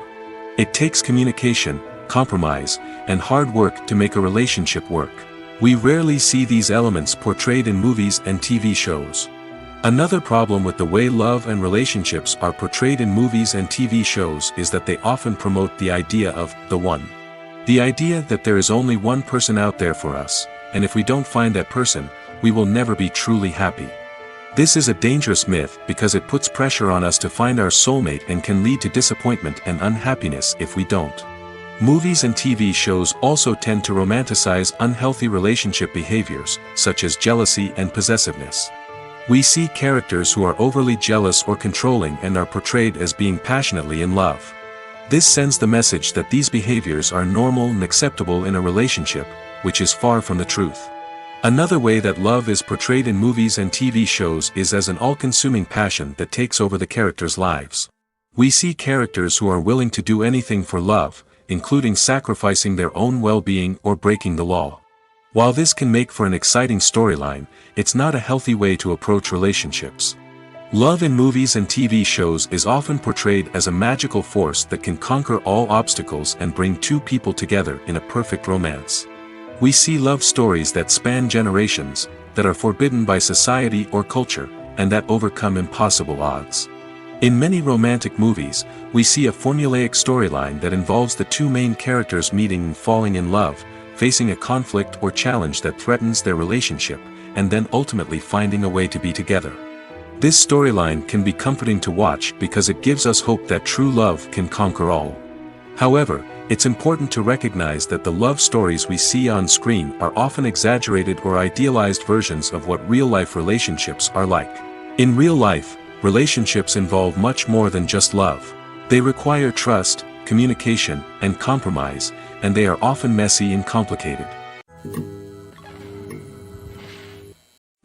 It takes communication, compromise, and hard work to make a relationship work. We rarely see these elements portrayed in movies and TV shows. Another problem with the way love and relationships are portrayed in movies and TV shows is that they often promote the idea of the one. The idea that there is only one person out there for us, and if we don't find that person, we will never be truly happy. This is a dangerous myth because it puts pressure on us to find our soulmate and can lead to disappointment and unhappiness if we don't. Movies and TV shows also tend to romanticize unhealthy relationship behaviors, such as jealousy and possessiveness. We see characters who are overly jealous or controlling and are portrayed as being passionately in love. This sends the message that these behaviors are normal and acceptable in a relationship, which is far from the truth. Another way that love is portrayed in movies and TV shows is as an all-consuming passion that takes over the characters' lives. We see characters who are willing to do anything for love, including sacrificing their own well-being or breaking the law. While this can make for an exciting storyline, it's not a healthy way to approach relationships. Love in movies and TV shows is often portrayed as a magical force that can conquer all obstacles and bring two people together in a perfect romance. We see love stories that span generations, that are forbidden by society or culture, and that overcome impossible odds. In many romantic movies, we see a formulaic storyline that involves the two main characters meeting and falling in love, facing a conflict or challenge that threatens their relationship, and then ultimately finding a way to be together. This storyline can be comforting to watch because it gives us hope that true love can conquer all. However, it's important to recognize that the love stories we see on screen are often exaggerated or idealized versions of what real-life relationships are like. In real life, relationships involve much more than just love. They require trust, communication, and compromise, and they are often messy and complicated.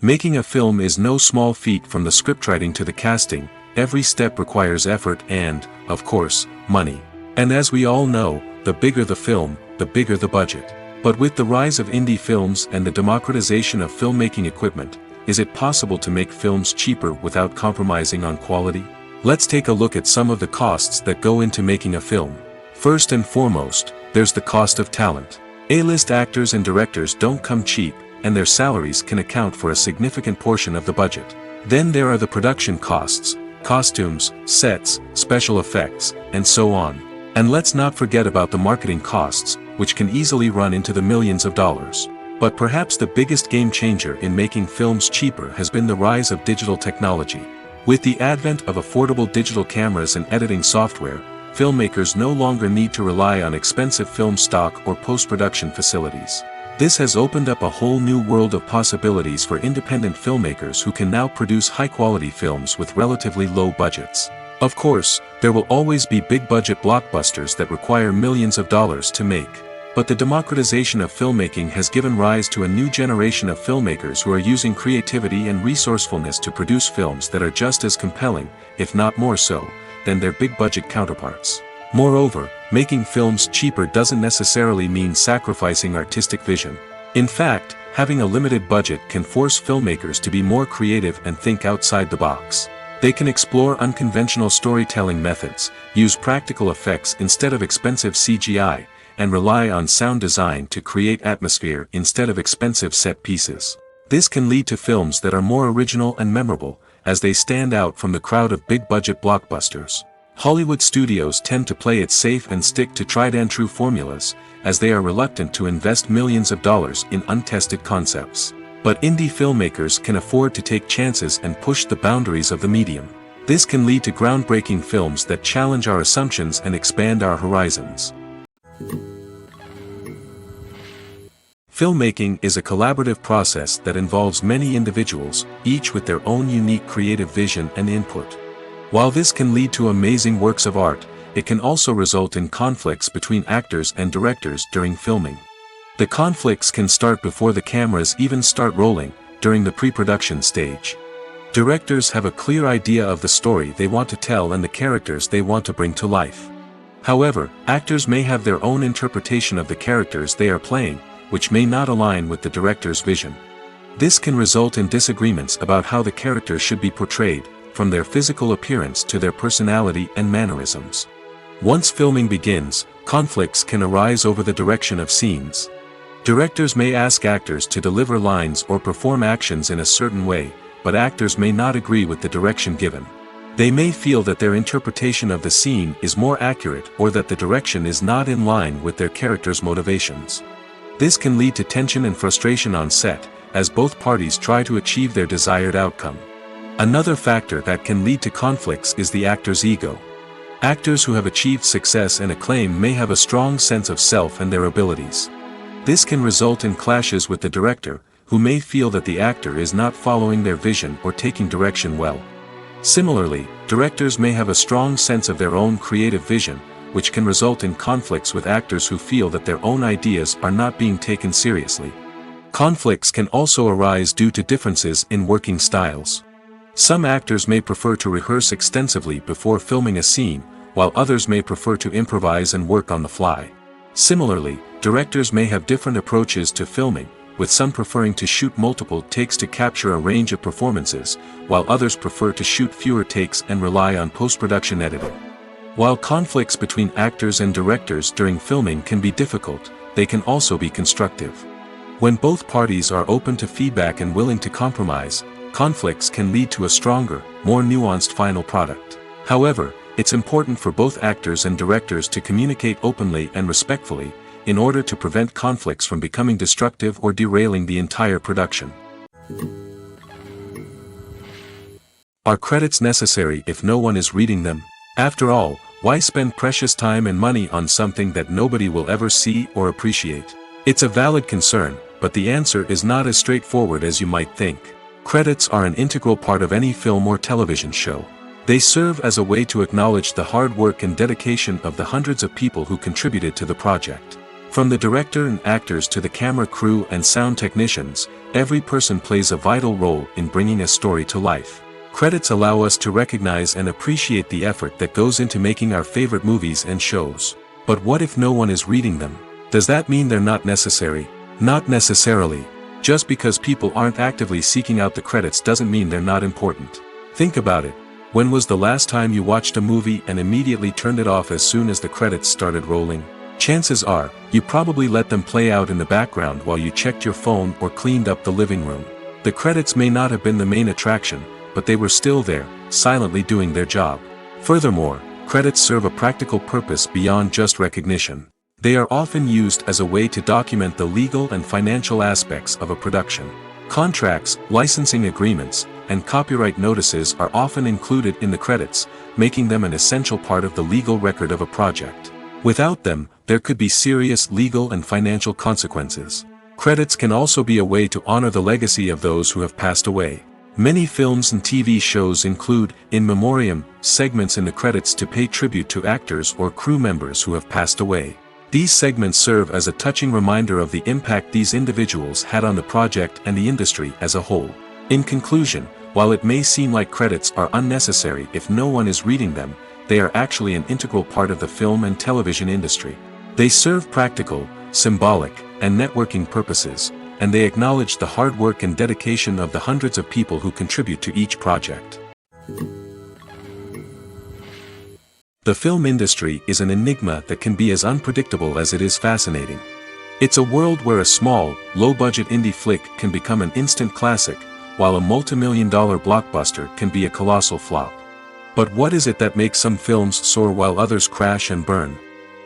Making a film is no small feat. From the scriptwriting to the casting, every step requires effort and, of course, money. And as we all know, the bigger the film, the bigger the budget. But with the rise of indie films and the democratization of filmmaking equipment, is it possible to make films cheaper without compromising on quality? Let's take a look at some of the costs that go into making a film. First and foremost, there's the cost of talent. A-list actors and directors don't come cheap, and their salaries can account for a significant portion of the budget. Then there are the production costs, costumes, sets, special effects, and so on. And let's not forget about the marketing costs, which can easily run into the millions of dollars. But perhaps the biggest game changer in making films cheaper has been the rise of digital technology. With the advent of affordable digital cameras and editing software, filmmakers no longer need to rely on expensive film stock or post-production facilities. This has opened up a whole new world of possibilities for independent filmmakers who can now produce high-quality films with relatively low budgets. Of course, there will always be big-budget blockbusters that require millions of dollars to make. But the democratization of filmmaking has given rise to a new generation of filmmakers who are using creativity and resourcefulness to produce films that are just as compelling, if not more so, than their big-budget counterparts. Moreover, making films cheaper doesn't necessarily mean sacrificing artistic vision. In fact, having a limited budget can force filmmakers to be more creative and think outside the box. They can explore unconventional storytelling methods, use practical effects instead of expensive CGI, and rely on sound design to create atmosphere instead of expensive set pieces. This can lead to films that are more original and memorable, as they stand out from the crowd of big-budget blockbusters. Hollywood studios tend to play it safe and stick to tried-and-true formulas, as they are reluctant to invest millions of dollars in untested concepts. But indie filmmakers can afford to take chances and push the boundaries of the medium. This can lead to groundbreaking films that challenge our assumptions and expand our horizons. Filmmaking is a collaborative process that involves many individuals, each with their own unique creative vision and input. While this can lead to amazing works of art, it can also result in conflicts between actors and directors during filming. The conflicts can start before the cameras even start rolling, during the pre-production stage. Directors have a clear idea of the story they want to tell and the characters they want to bring to life. However, actors may have their own interpretation of the characters they are playing, which may not align with the director's vision. This can result in disagreements about how the characters should be portrayed, from their physical appearance to their personality and mannerisms. Once filming begins, conflicts can arise over the direction of scenes. Directors may ask actors to deliver lines or perform actions in a certain way, but actors may not agree with the direction given. They may feel that their interpretation of the scene is more accurate or that the direction is not in line with their character's motivations. This can lead to tension and frustration on set, as both parties try to achieve their desired outcome. Another factor that can lead to conflicts is the actor's ego. Actors who have achieved success and acclaim may have a strong sense of self and their abilities. This can result in clashes with the director, who may feel that the actor is not following their vision or taking direction well. Similarly, directors may have a strong sense of their own creative vision, which can result in conflicts with actors who feel that their own ideas are not being taken seriously. Conflicts can also arise due to differences in working styles. Some actors may prefer to rehearse extensively before filming a scene, while others may prefer to improvise and work on the fly. Similarly, directors may have different approaches to filming, with some preferring to shoot multiple takes to capture a range of performances, while others prefer to shoot fewer takes and rely on post-production editing. While conflicts between actors and directors during filming can be difficult, they can also be constructive. When both parties are open to feedback and willing to compromise, conflicts can lead to a stronger, more nuanced final product. However, it's important for both actors and directors to communicate openly and respectfully, in order to prevent conflicts from becoming destructive or derailing the entire production. Are credits necessary if no one is reading them? After all, why spend precious time and money on something that nobody will ever see or appreciate? It's a valid concern, but the answer is not as straightforward as you might think. Credits are an integral part of any film or television show. They serve as a way to acknowledge the hard work and dedication of the hundreds of people who contributed to the project. From the director and actors to the camera crew and sound technicians, every person plays a vital role in bringing a story to life. Credits allow us to recognize and appreciate the effort that goes into making our favorite movies and shows. But what if no one is reading them? Does that mean they're not necessary? Not necessarily. Just because people aren't actively seeking out the credits doesn't mean they're not important. Think about it. When was the last time you watched a movie and immediately turned it off as soon as the credits started rolling? Chances are, you probably let them play out in the background while you checked your phone or cleaned up the living room. The credits may not have been the main attraction, but they were still there, silently doing their job. Furthermore, credits serve a practical purpose beyond just recognition. They are often used as a way to document the legal and financial aspects of a production. Contracts, licensing agreements, and copyright notices are often included in the credits, making them an essential part of the legal record of a project. Without them, there could be serious legal and financial consequences. Credits can also be a way to honor the legacy of those who have passed away. Many films and TV shows include, in memoriam, segments in the credits to pay tribute to actors or crew members who have passed away. These segments serve as a touching reminder of the impact these individuals had on the project and the industry as a whole. In conclusion, while it may seem like credits are unnecessary if no one is reading them, they are actually an integral part of the film and television industry. They serve practical, symbolic, and networking purposes, and they acknowledge the hard work and dedication of the hundreds of people who contribute to each project. The film industry is an enigma that can be as unpredictable as it is fascinating. It's a world where a small, low-budget indie flick can become an instant classic, while a multi-million-dollar blockbuster can be a colossal flop. But what is it that makes some films soar while others crash and burn?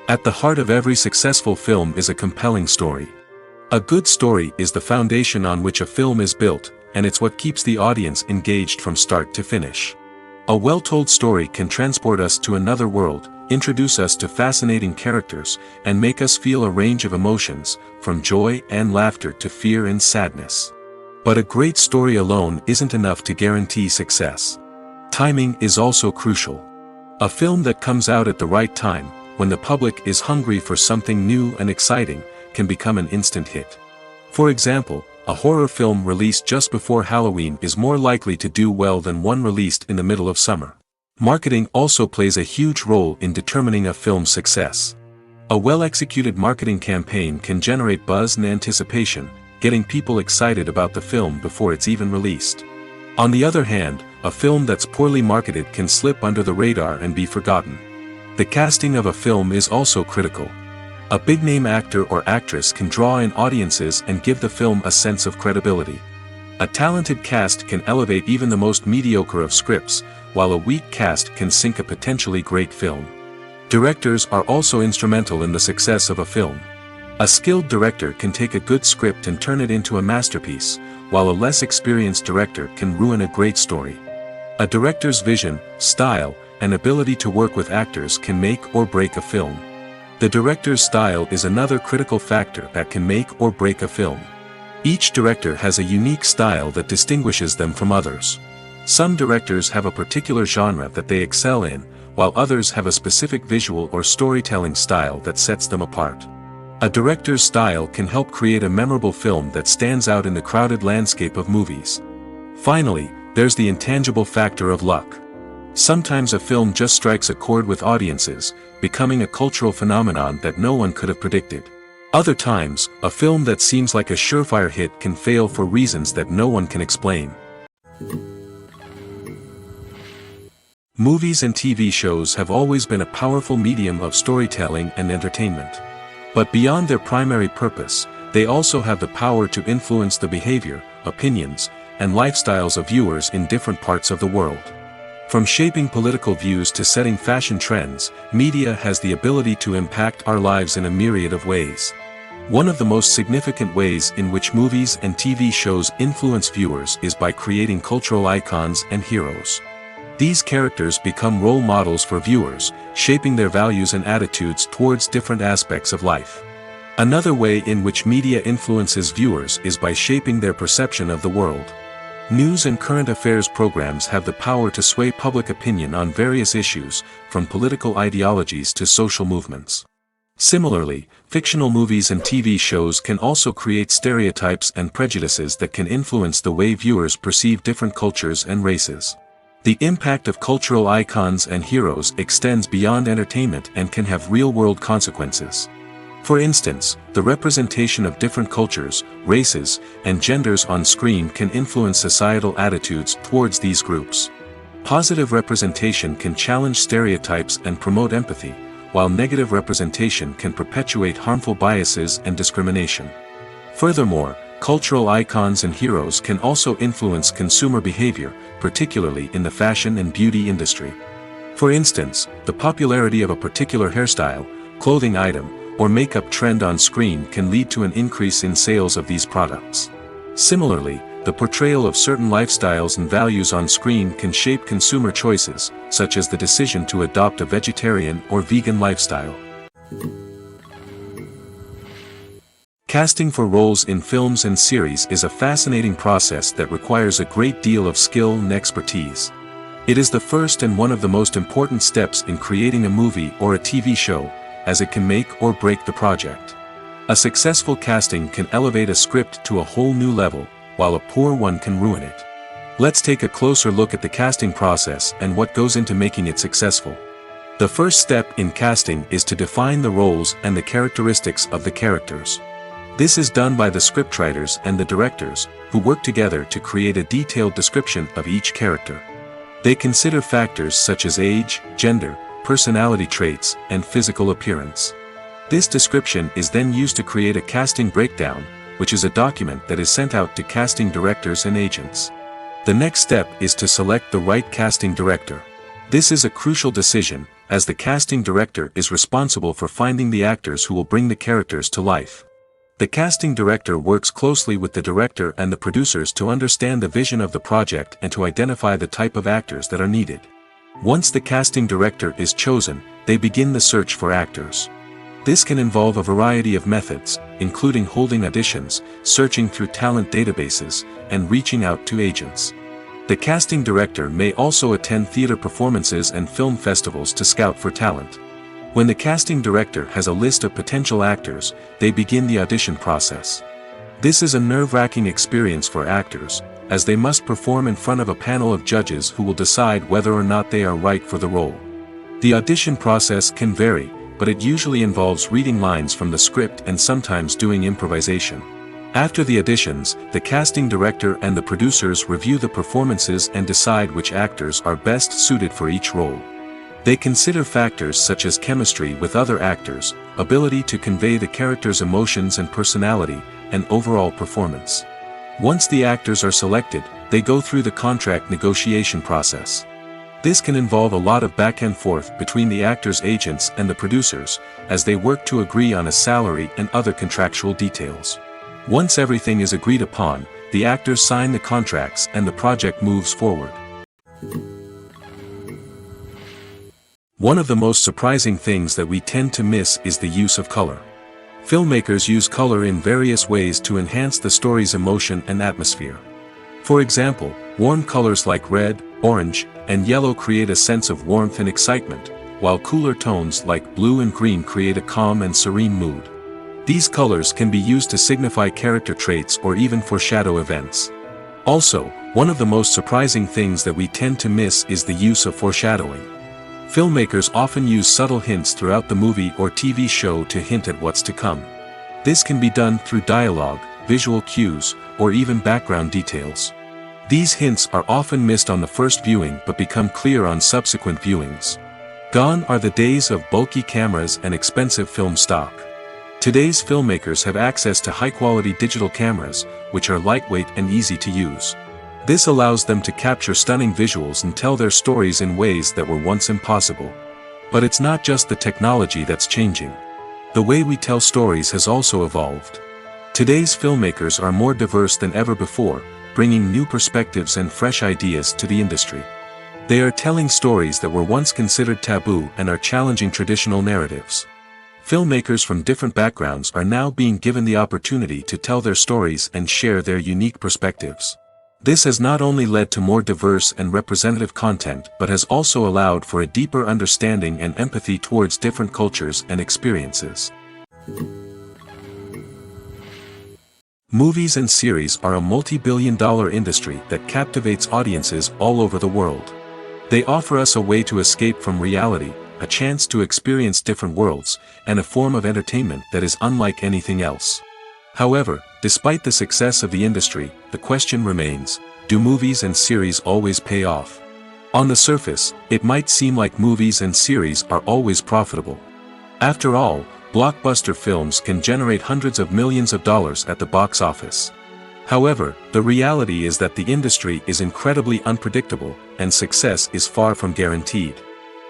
At the heart of every successful film is a compelling story. A good story is the foundation on which a film is built, and it's what keeps the audience engaged from start to finish. A well-told story can transport us to another world, introduce us to fascinating characters, and make us feel a range of emotions, from joy and laughter to fear and sadness. But a great story alone isn't enough to guarantee success. Timing is also crucial. A film that comes out at the right time, when the public is hungry for something new and exciting, can become an instant hit. For example, a horror film released just before Halloween is more likely to do well than one released in the middle of summer. Marketing also plays a huge role in determining a film's success. A well-executed marketing campaign can generate buzz and anticipation, getting people excited about the film before it's even released. On the other hand, a film that's poorly marketed can slip under the radar and be forgotten. The casting of a film is also critical. A big-name actor or actress can draw in audiences and give the film a sense of credibility. A talented cast can elevate even the most mediocre of scripts, while a weak cast can sink a potentially great film. Directors are also instrumental in the success of a film. A skilled director can take a good script and turn it into a masterpiece, while a less experienced director can ruin a great story. A director's vision, style, and ability to work with actors can make or break a film. The director's style is another critical factor that can make or break a film. Each director has a unique style that distinguishes them from others. Some directors have a particular genre that they excel in, while others have a specific visual or storytelling style that sets them apart. A director's style can help create a memorable film that stands out in the crowded landscape of movies. Finally, there's the intangible factor of luck. Sometimes a film just strikes a chord with audiences, becoming a cultural phenomenon that no one could have predicted. Other times, a film that seems like a surefire hit can fail for reasons that no one can explain. Movies and TV shows have always been a powerful medium of storytelling and entertainment. But beyond their primary purpose, they also have the power to influence the behavior, opinions, and lifestyles of viewers in different parts of the world. From shaping political views to setting fashion trends, media has the ability to impact our lives in a myriad of ways. One of the most significant ways in which movies and TV shows influence viewers is by creating cultural icons and heroes. These characters become role models for viewers, shaping their values and attitudes towards different aspects of life. Another way in which media influences viewers is by shaping their perception of the world. News and current affairs programs have the power to sway public opinion on various issues, from political ideologies to social movements. Similarly, fictional movies and TV shows can also create stereotypes and prejudices that can influence the way viewers perceive different cultures and races. The impact of cultural icons and heroes extends beyond entertainment and can have real-world consequences. For instance, the representation of different cultures, races, and genders on screen can influence societal attitudes towards these groups. Positive representation can challenge stereotypes and promote empathy, while negative representation can perpetuate harmful biases and discrimination. Furthermore, cultural icons and heroes can also influence consumer behavior, particularly in the fashion and beauty industry. For instance, the popularity of a particular hairstyle, clothing item, or makeup trend on screen can lead to an increase in sales of these products. Similarly, The portrayal of certain lifestyles and values on screen can shape consumer choices, such as the decision to adopt a vegetarian or vegan lifestyle. Casting for roles in films and series is a fascinating process that requires a great deal of skill and expertise. It is the first and one of the most important steps in creating a movie or a TV show, as it can make or break the project. A successful casting can elevate a script to a whole new level, while a poor one can ruin it. Let's take a closer look at the casting process and what goes into making it successful. The first step in casting is to define the roles and the characteristics of the characters. This is done by the scriptwriters and the directors, who work together to create a detailed description of each character. They consider factors such as age, gender, personality traits, and physical appearance. This description is then used to create a casting breakdown, which is a document that is sent out to casting directors and agents. The next step is to select the right casting director. This is a crucial decision, as the casting director is responsible for finding the actors who will bring the characters to life. The casting director works closely with the director and the producers to understand the vision of the project and to identify the type of actors that are needed. Once the casting director is chosen, they begin the search for actors. This can involve a variety of methods, including holding auditions, searching through talent databases, and reaching out to agents. The casting director may also attend theater performances and film festivals to scout for talent. When the casting director has a list of potential actors, they begin the audition process. This is a nerve-wracking experience for actors, as they must perform in front of a panel of judges who will decide whether or not they are right for the role. The audition process can vary, but it usually involves reading lines from the script and sometimes doing improvisation. After the auditions, the casting director and the producers review the performances and decide which actors are best suited for each role. They consider factors such as chemistry with other actors, ability to convey the character's emotions and personality, and overall performance. Once the actors are selected, they go through the contract negotiation process. This can involve a lot of back and forth between the actors' agents and the producers, as they work to agree on a salary and other contractual details. Once everything is agreed upon, the actors sign the contracts and the project moves forward. One of the most surprising things that we tend to miss is the use of color. Filmmakers use color in various ways to enhance the story's emotion and atmosphere. For example, warm colors like red, orange, and yellow create a sense of warmth and excitement, while cooler tones like blue and green create a calm and serene mood. These colors can be used to signify character traits or even foreshadow events. Also, one of the most surprising things that we tend to miss is the use of foreshadowing. Filmmakers often use subtle hints throughout the movie or TV show to hint at what's to come. This can be done through dialogue, visual cues, or even background details. These hints are often missed on the first viewing but become clear on subsequent viewings. Gone are the days of bulky cameras and expensive film stock. Today's filmmakers have access to high-quality digital cameras, which are lightweight and easy to use. This allows them to capture stunning visuals and tell their stories in ways that were once impossible. But it's not just the technology that's changing. The way we tell stories has also evolved. Today's filmmakers are more diverse than ever before, bringing new perspectives and fresh ideas to the industry. They are telling stories that were once considered taboo and are challenging traditional narratives. Filmmakers from different backgrounds are now being given the opportunity to tell their stories and share their unique perspectives. This has not only led to more diverse and representative content but has also allowed for a deeper understanding and empathy towards different cultures and experiences. Movies and series are a multi-billion-dollar industry that captivates audiences all over the world. They offer us a way to escape from reality, a chance to experience different worlds, and a form of entertainment that is unlike anything else. However, despite the success of the industry, the question remains, do movies and series always pay off? On the surface, it might seem like movies and series are always profitable. After all, blockbuster films can generate hundreds of millions of dollars at the box office. However, the reality is that the industry is incredibly unpredictable, and success is far from guaranteed.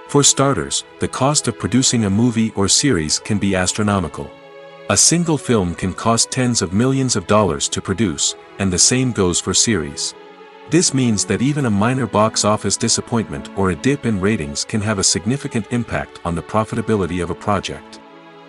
For starters, the cost of producing a movie or series can be astronomical. A single film can cost tens of millions of dollars to produce, and the same goes for series. This means that even a minor box office disappointment or a dip in ratings can have a significant impact on the profitability of a project.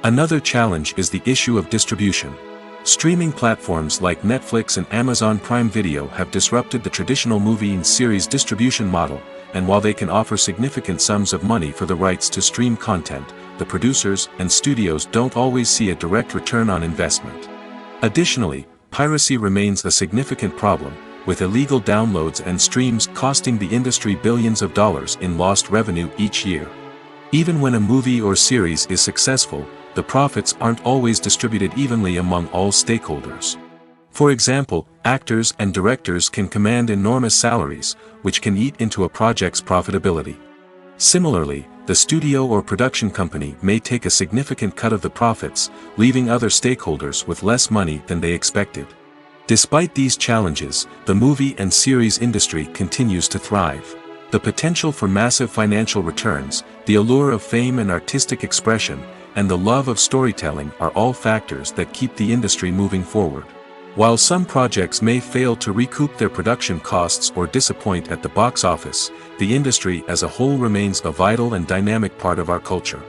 Another challenge is the issue of distribution. Streaming platforms like Netflix and Amazon Prime Video have disrupted the traditional movie and series distribution model, and while they can offer significant sums of money for the rights to stream content, the producers and studios don't always see a direct return on investment. Additionally, piracy remains a significant problem, with illegal downloads and streams costing the industry billions of dollars in lost revenue each year. Even when a movie or series is successful, the profits aren't always distributed evenly among all stakeholders. For example, actors and directors can command enormous salaries, which can eat into a project's profitability. Similarly, the studio or production company may take a significant cut of the profits, leaving other stakeholders with less money than they expected. Despite these challenges, the movie and series industry continues to thrive. The potential for massive financial returns, the allure of fame and artistic expression, and the love of storytelling are all factors that keep the industry moving forward. While some projects may fail to recoup their production costs or disappoint at the box office, the industry as a whole remains a vital and dynamic part of our culture.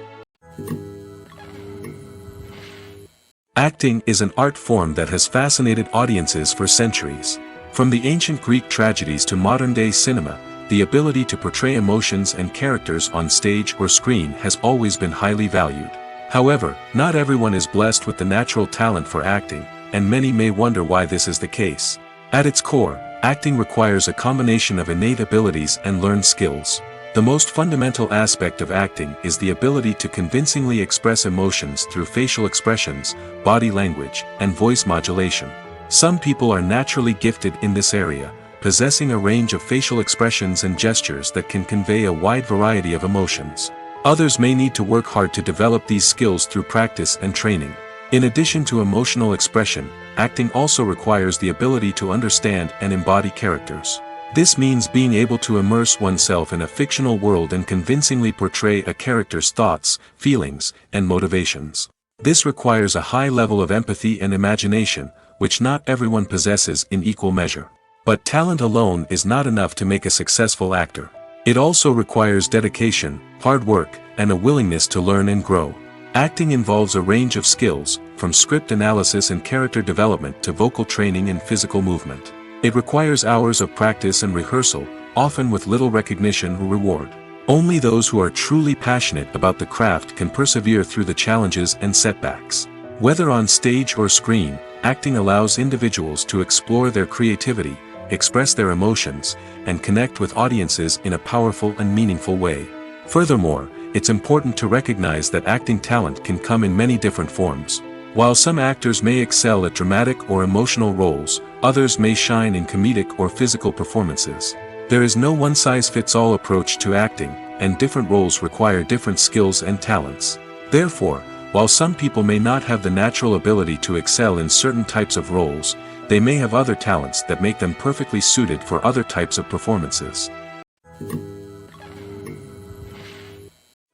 Acting is an art form that has fascinated audiences for centuries. From the ancient Greek tragedies to modern-day cinema, the ability to portray emotions and characters on stage or screen has always been highly valued. However, not everyone is blessed with the natural talent for acting, and many may wonder why this is the case. At its core, acting requires a combination of innate abilities and learned skills. The most fundamental aspect of acting is the ability to convincingly express emotions through facial expressions, body language, and voice modulation. Some people are naturally gifted in this area, possessing a range of facial expressions and gestures that can convey a wide variety of emotions. Others may need to work hard to develop these skills through practice and training. In addition to emotional expression, acting also requires the ability to understand and embody characters. This means being able to immerse oneself in a fictional world and convincingly portray a character's thoughts, feelings, and motivations. This requires a high level of empathy and imagination, which not everyone possesses in equal measure. But talent alone is not enough to make a successful actor. It also requires dedication, hard work, and a willingness to learn and grow. Acting involves a range of skills, from script analysis and character development to vocal training and physical movement. It requires hours of practice and rehearsal, often with little recognition or reward. Only those who are truly passionate about the craft can persevere through the challenges and setbacks. Whether on stage or screen, acting allows individuals to explore their creativity, express their emotions, and connect with audiences in a powerful and meaningful way. Furthermore, it's important to recognize that acting talent can come in many different forms. While some actors may excel at dramatic or emotional roles, others may shine in comedic or physical performances. There is no one-size-fits-all approach to acting, and different roles require different skills and talents. Therefore, while some people may not have the natural ability to excel in certain types of roles, they may have other talents that make them perfectly suited for other types of performances.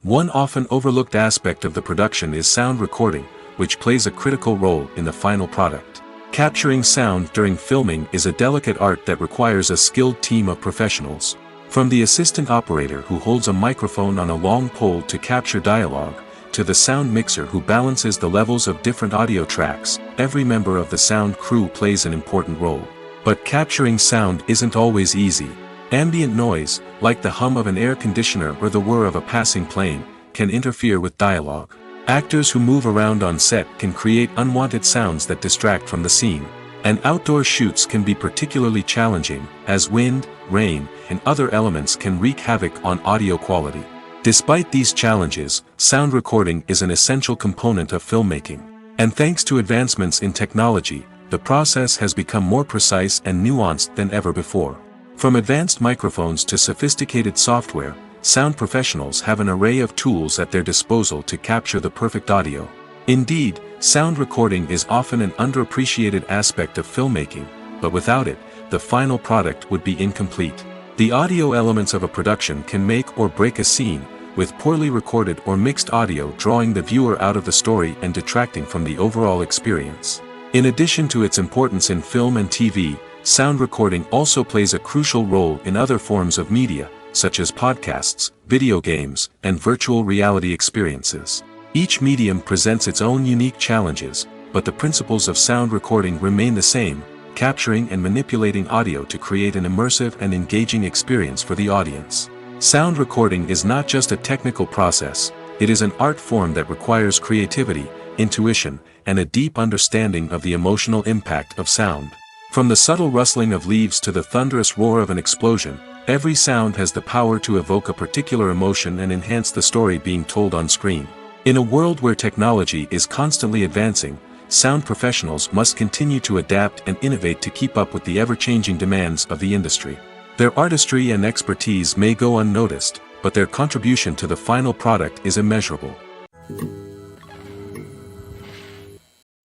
One often overlooked aspect of the production is sound recording, which plays a critical role in the final product. Capturing sound during filming is a delicate art that requires a skilled team of professionals. From the assistant operator who holds a microphone on a long pole to capture dialogue, to the sound mixer who balances the levels of different audio tracks, every member of the sound crew plays an important role. But capturing sound isn't always easy. Ambient noise, like the hum of an air conditioner or the whir of a passing plane, can interfere with dialogue. Actors who move around on set can create unwanted sounds that distract from the scene. And outdoor shoots can be particularly challenging, as wind, rain, and other elements can wreak havoc on audio quality. Despite these challenges, sound recording is an essential component of filmmaking. And thanks to advancements in technology, the process has become more precise and nuanced than ever before. From advanced microphones to sophisticated software, sound professionals have an array of tools at their disposal to capture the perfect audio. Indeed, sound recording is often an underappreciated aspect of filmmaking, but without it, the final product would be incomplete. The audio elements of a production can make or break a scene, with poorly recorded or mixed audio drawing the viewer out of the story and detracting from the overall experience. In addition to its importance in film and TV, sound recording also plays a crucial role in other forms of media, such as podcasts, video games, and virtual reality experiences. Each medium presents its own unique challenges, but the principles of sound recording remain the same, capturing and manipulating audio to create an immersive and engaging experience for the audience. Sound recording is not just a technical process, it is an art form that requires creativity, intuition, and a deep understanding of the emotional impact of sound. From the subtle rustling of leaves to the thunderous roar of an explosion, every sound has the power to evoke a particular emotion and enhance the story being told on screen. In a world where technology is constantly advancing, sound professionals must continue to adapt and innovate to keep up with the ever-changing demands of the industry. Their artistry and expertise may go unnoticed, but their contribution to the final product is immeasurable.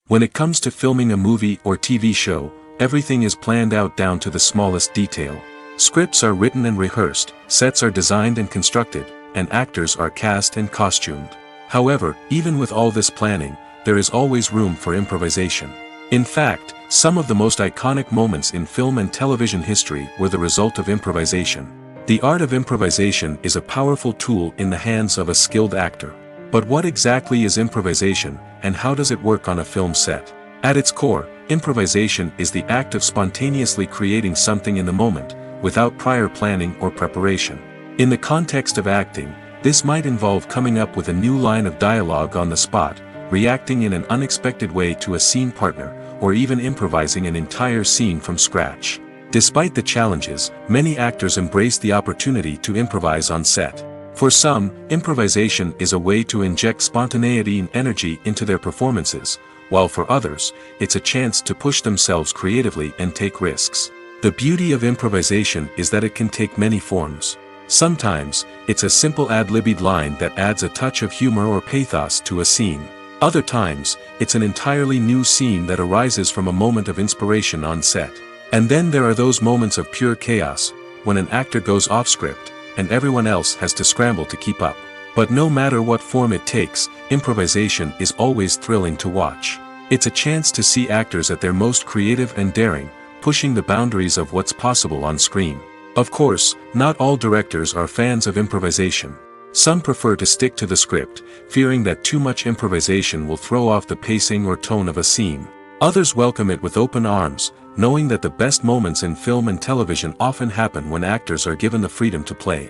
When it comes to filming a movie or TV show, everything is planned out down to the smallest detail. Scripts are written and rehearsed, sets are designed and constructed, and actors are cast and costumed. However, even with all this planning, there is always room for improvisation. In fact, some of the most iconic moments in film and television history were the result of improvisation. The art of improvisation is a powerful tool in the hands of a skilled actor. But what exactly is improvisation, and how does it work on a film set? At its core, improvisation is the act of spontaneously creating something in the moment, without prior planning or preparation. In the context of acting, this might involve coming up with a new line of dialogue on the spot, reacting in an unexpected way to a scene partner, or even improvising an entire scene from scratch. Despite the challenges, many actors embrace the opportunity to improvise on set. For some, improvisation is a way to inject spontaneity and energy into their performances, while for others, it's a chance to push themselves creatively and take risks. The beauty of improvisation is that it can take many forms. Sometimes, it's a simple ad-libbed line that adds a touch of humor or pathos to a scene. Other times, it's an entirely new scene that arises from a moment of inspiration on set. And then there are those moments of pure chaos, when an actor goes off script, and everyone else has to scramble to keep up. But no matter what form it takes, improvisation is always thrilling to watch. It's a chance to see actors at their most creative and daring, pushing the boundaries of what's possible on screen. Of course, not all directors are fans of improvisation. Some prefer to stick to the script, fearing that too much improvisation will throw off the pacing or tone of a scene. Others welcome it with open arms, knowing that the best moments in film and television often happen when actors are given the freedom to play.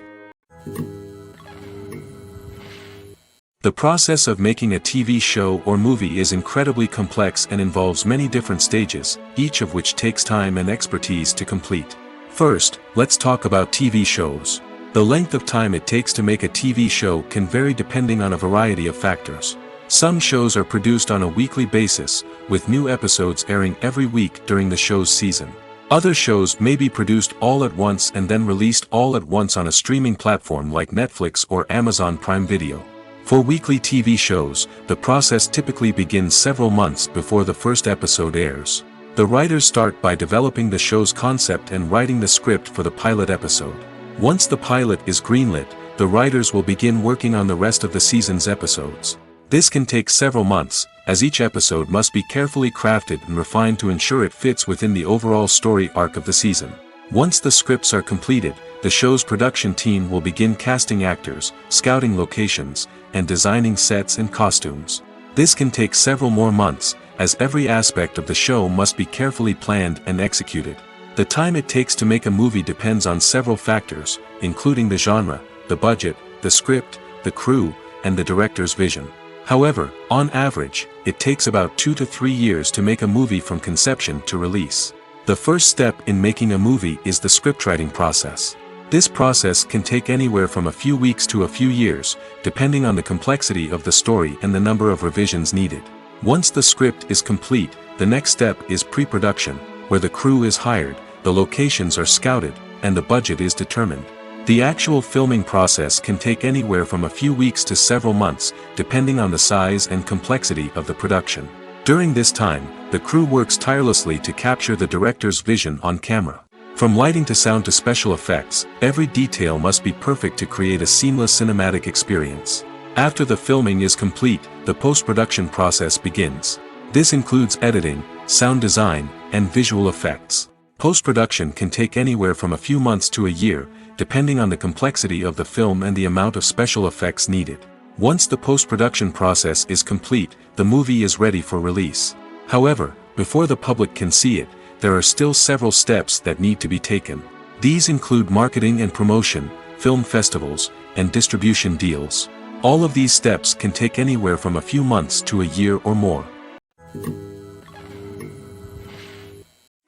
The process of making a TV show or movie is incredibly complex and involves many different stages, each of which takes time and expertise to complete. First, let's talk about TV shows. The length of time it takes to make a TV show can vary depending on a variety of factors. Some shows are produced on a weekly basis, with new episodes airing every week during the show's season. Other shows may be produced all at once and then released all at once on a streaming platform like Netflix or Amazon Prime Video. For weekly TV shows, the process typically begins several months before the first episode airs. The writers start by developing the show's concept and writing the script for the pilot episode. Once the pilot is greenlit, the writers will begin working on the rest of the season's episodes. This can take several months, as each episode must be carefully crafted and refined to ensure it fits within the overall story arc of the season. Once the scripts are completed, the show's production team will begin casting actors, scouting locations, and designing sets and costumes. This can take several more months, as every aspect of the show must be carefully planned and executed. The time it takes to make a movie depends on several factors, including the genre, the budget, the script, the crew, and the director's vision. However, on average, it takes about 2 to 3 years to make a movie from conception to release. The first step in making a movie is the scriptwriting process. This process can take anywhere from a few weeks to a few years, depending on the complexity of the story and the number of revisions needed. Once the script is complete, the next step is pre-production, where the crew is hired, the locations are scouted, and the budget is determined. The actual filming process can take anywhere from a few weeks to several months, depending on the size and complexity of the production. During this time, the crew works tirelessly to capture the director's vision on camera. From lighting to sound to special effects, every detail must be perfect to create a seamless cinematic experience. After the filming is complete, the post-production process begins. This includes editing, sound design, and visual effects. Post-production can take anywhere from a few months to a year, depending on the complexity of the film and the amount of special effects needed. Once the post-production process is complete, the movie is ready for release. However, before the public can see it, there are still several steps that need to be taken. These include marketing and promotion, film festivals, and distribution deals. All of these steps can take anywhere from a few months to a year or more.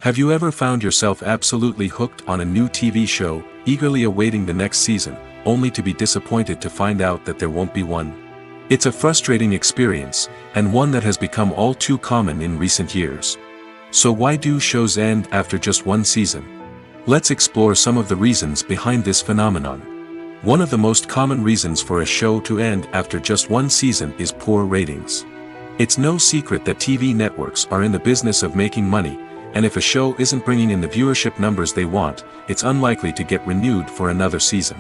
Have you ever found yourself absolutely hooked on a new TV show, eagerly awaiting the next season, only to be disappointed to find out that there won't be one? It's a frustrating experience, and one that has become all too common in recent years. So why do shows end after just one season? Let's explore some of the reasons behind this phenomenon. One of the most common reasons for a show to end after just one season is poor ratings. It's no secret that TV networks are in the business of making money, and if a show isn't bringing in the viewership numbers they want, it's unlikely to get renewed for another season.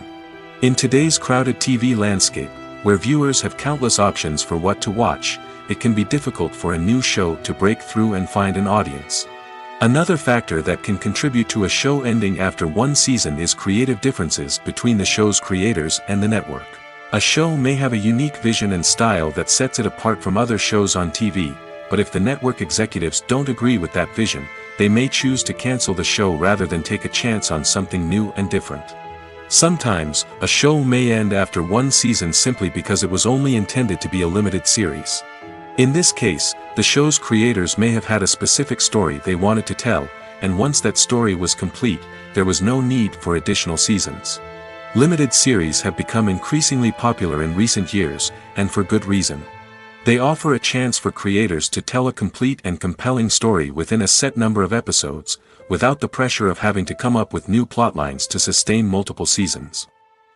In today's crowded TV landscape, where viewers have countless options for what to watch, it can be difficult for a new show to break through and find an audience. Another factor that can contribute to a show ending after one season is creative differences between the show's creators and the network. A show may have a unique vision and style that sets it apart from other shows on TV, but if the network executives don't agree with that vision, they may choose to cancel the show rather than take a chance on something new and different. Sometimes, a show may end after one season simply because it was only intended to be a limited series. In this case, the show's creators may have had a specific story they wanted to tell, and once that story was complete, there was no need for additional seasons. Limited series have become increasingly popular in recent years, and for good reason. They offer a chance for creators to tell a complete and compelling story within a set number of episodes, without the pressure of having to come up with new plotlines to sustain multiple seasons.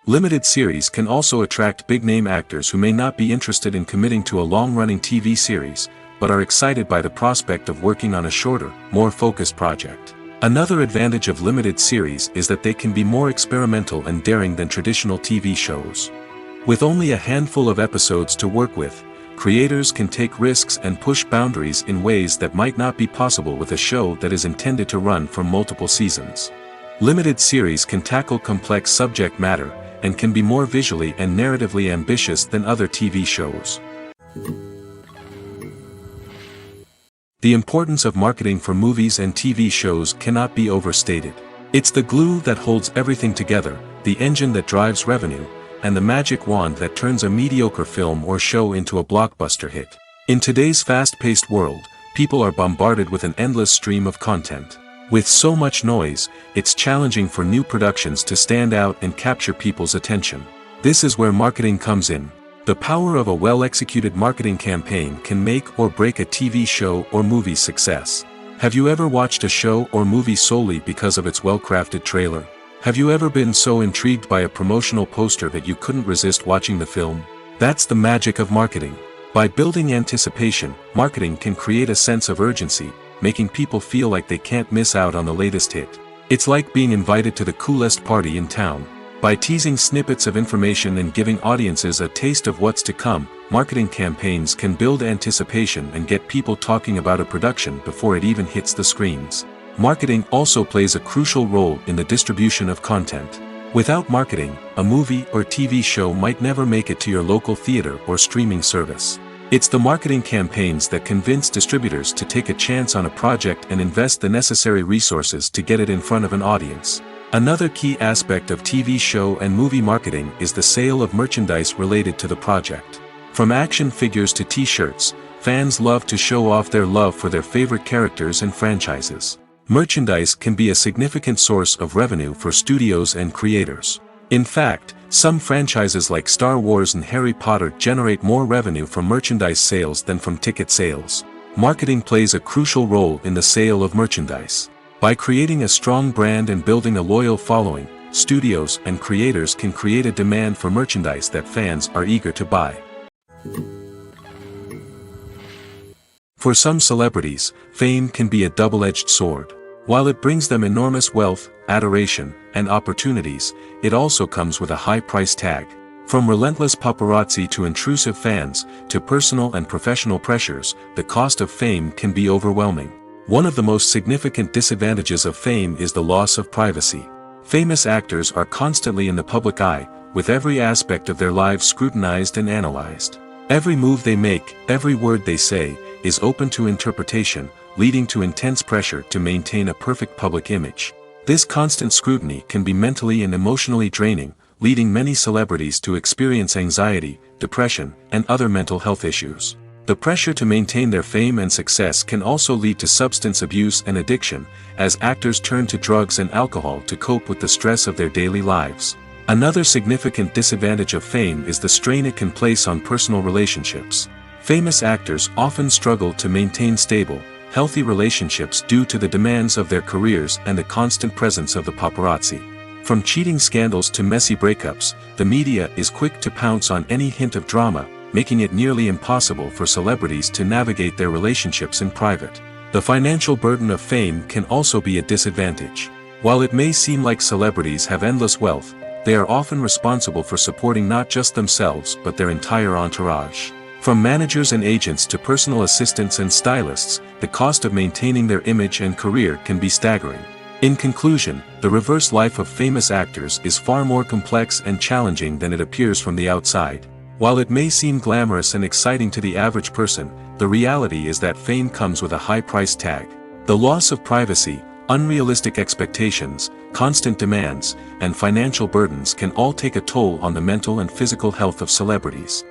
Limited series can also attract big-name actors who may not be interested in committing to a long-running TV series, but are excited by the prospect of working on a shorter, more focused project. Another advantage of limited series is that they can be more experimental and daring than traditional TV shows. With only a handful of episodes to work with, creators can take risks and push boundaries in ways that might not be possible with a show that is intended to run for multiple seasons. Limited series can tackle complex subject matter, and can be more visually and narratively ambitious than other TV shows. The importance of marketing for movies and TV shows cannot be overstated. It's the glue that holds everything together, the engine that drives revenue, and the magic wand that turns a mediocre film or show into a blockbuster hit. In today's fast-paced world, people are bombarded with an endless stream of content. With so much noise, it's challenging for new productions to stand out and capture people's attention. This is where marketing comes in. The power of a well-executed marketing campaign can make or break a TV show or movie's success. Have you ever watched a show or movie solely because of its well-crafted trailer? Have you ever been so intrigued by a promotional poster that you couldn't resist watching the film? That's the magic of marketing. By building anticipation, marketing can create a sense of urgency, making people feel like they can't miss out on the latest hit. It's like being invited to the coolest party in town. By teasing snippets of information and giving audiences a taste of what's to come, marketing campaigns can build anticipation and get people talking about a production before it even hits the screens. Marketing also plays a crucial role in the distribution of content. Without marketing, a movie or TV show might never make it to your local theater or streaming service. It's the marketing campaigns that convince distributors to take a chance on a project and invest the necessary resources to get it in front of an audience. Another key aspect of TV show and movie marketing is the sale of merchandise related to the project. From action figures to t-shirts, fans love to show off their love for their favorite characters and franchises. Merchandise can be a significant source of revenue for studios and creators. In fact, some franchises like Star Wars and Harry Potter generate more revenue from merchandise sales than from ticket sales. Marketing plays a crucial role in the sale of merchandise. By creating a strong brand and building a loyal following, studios and creators can create a demand for merchandise that fans are eager to buy. For some celebrities, fame can be a double-edged sword. While it brings them enormous wealth, adoration, and opportunities, it also comes with a high price tag. From relentless paparazzi to intrusive fans, to personal and professional pressures, the cost of fame can be overwhelming. One of the most significant disadvantages of fame is the loss of privacy. Famous actors are constantly in the public eye, with every aspect of their lives scrutinized and analyzed. Every move they make, every word they say, is open to interpretation, leading to intense pressure to maintain a perfect public image. This constant scrutiny can be mentally and emotionally draining, leading many celebrities to experience anxiety, depression, and other mental health issues. The pressure to maintain their fame and success can also lead to substance abuse and addiction, as actors turn to drugs and alcohol to cope with the stress of their daily lives. Another significant disadvantage of fame is the strain it can place on personal relationships. Famous actors often struggle to maintain stable, healthy relationships due to the demands of their careers and the constant presence of the paparazzi. From cheating scandals to messy breakups, the media is quick to pounce on any hint of drama, making it nearly impossible for celebrities to navigate their relationships in private. The financial burden of fame can also be a disadvantage. While it may seem like celebrities have endless wealth, they are often responsible for supporting not just themselves but their entire entourage. From managers and agents to personal assistants and stylists, the cost of maintaining their image and career can be staggering. In conclusion, the reverse life of famous actors is far more complex and challenging than it appears from the outside. While it may seem glamorous and exciting to the average person, the reality is that fame comes with a high price tag. The loss of privacy, unrealistic expectations, constant demands, and financial burdens can all take a toll on the mental and physical health of celebrities.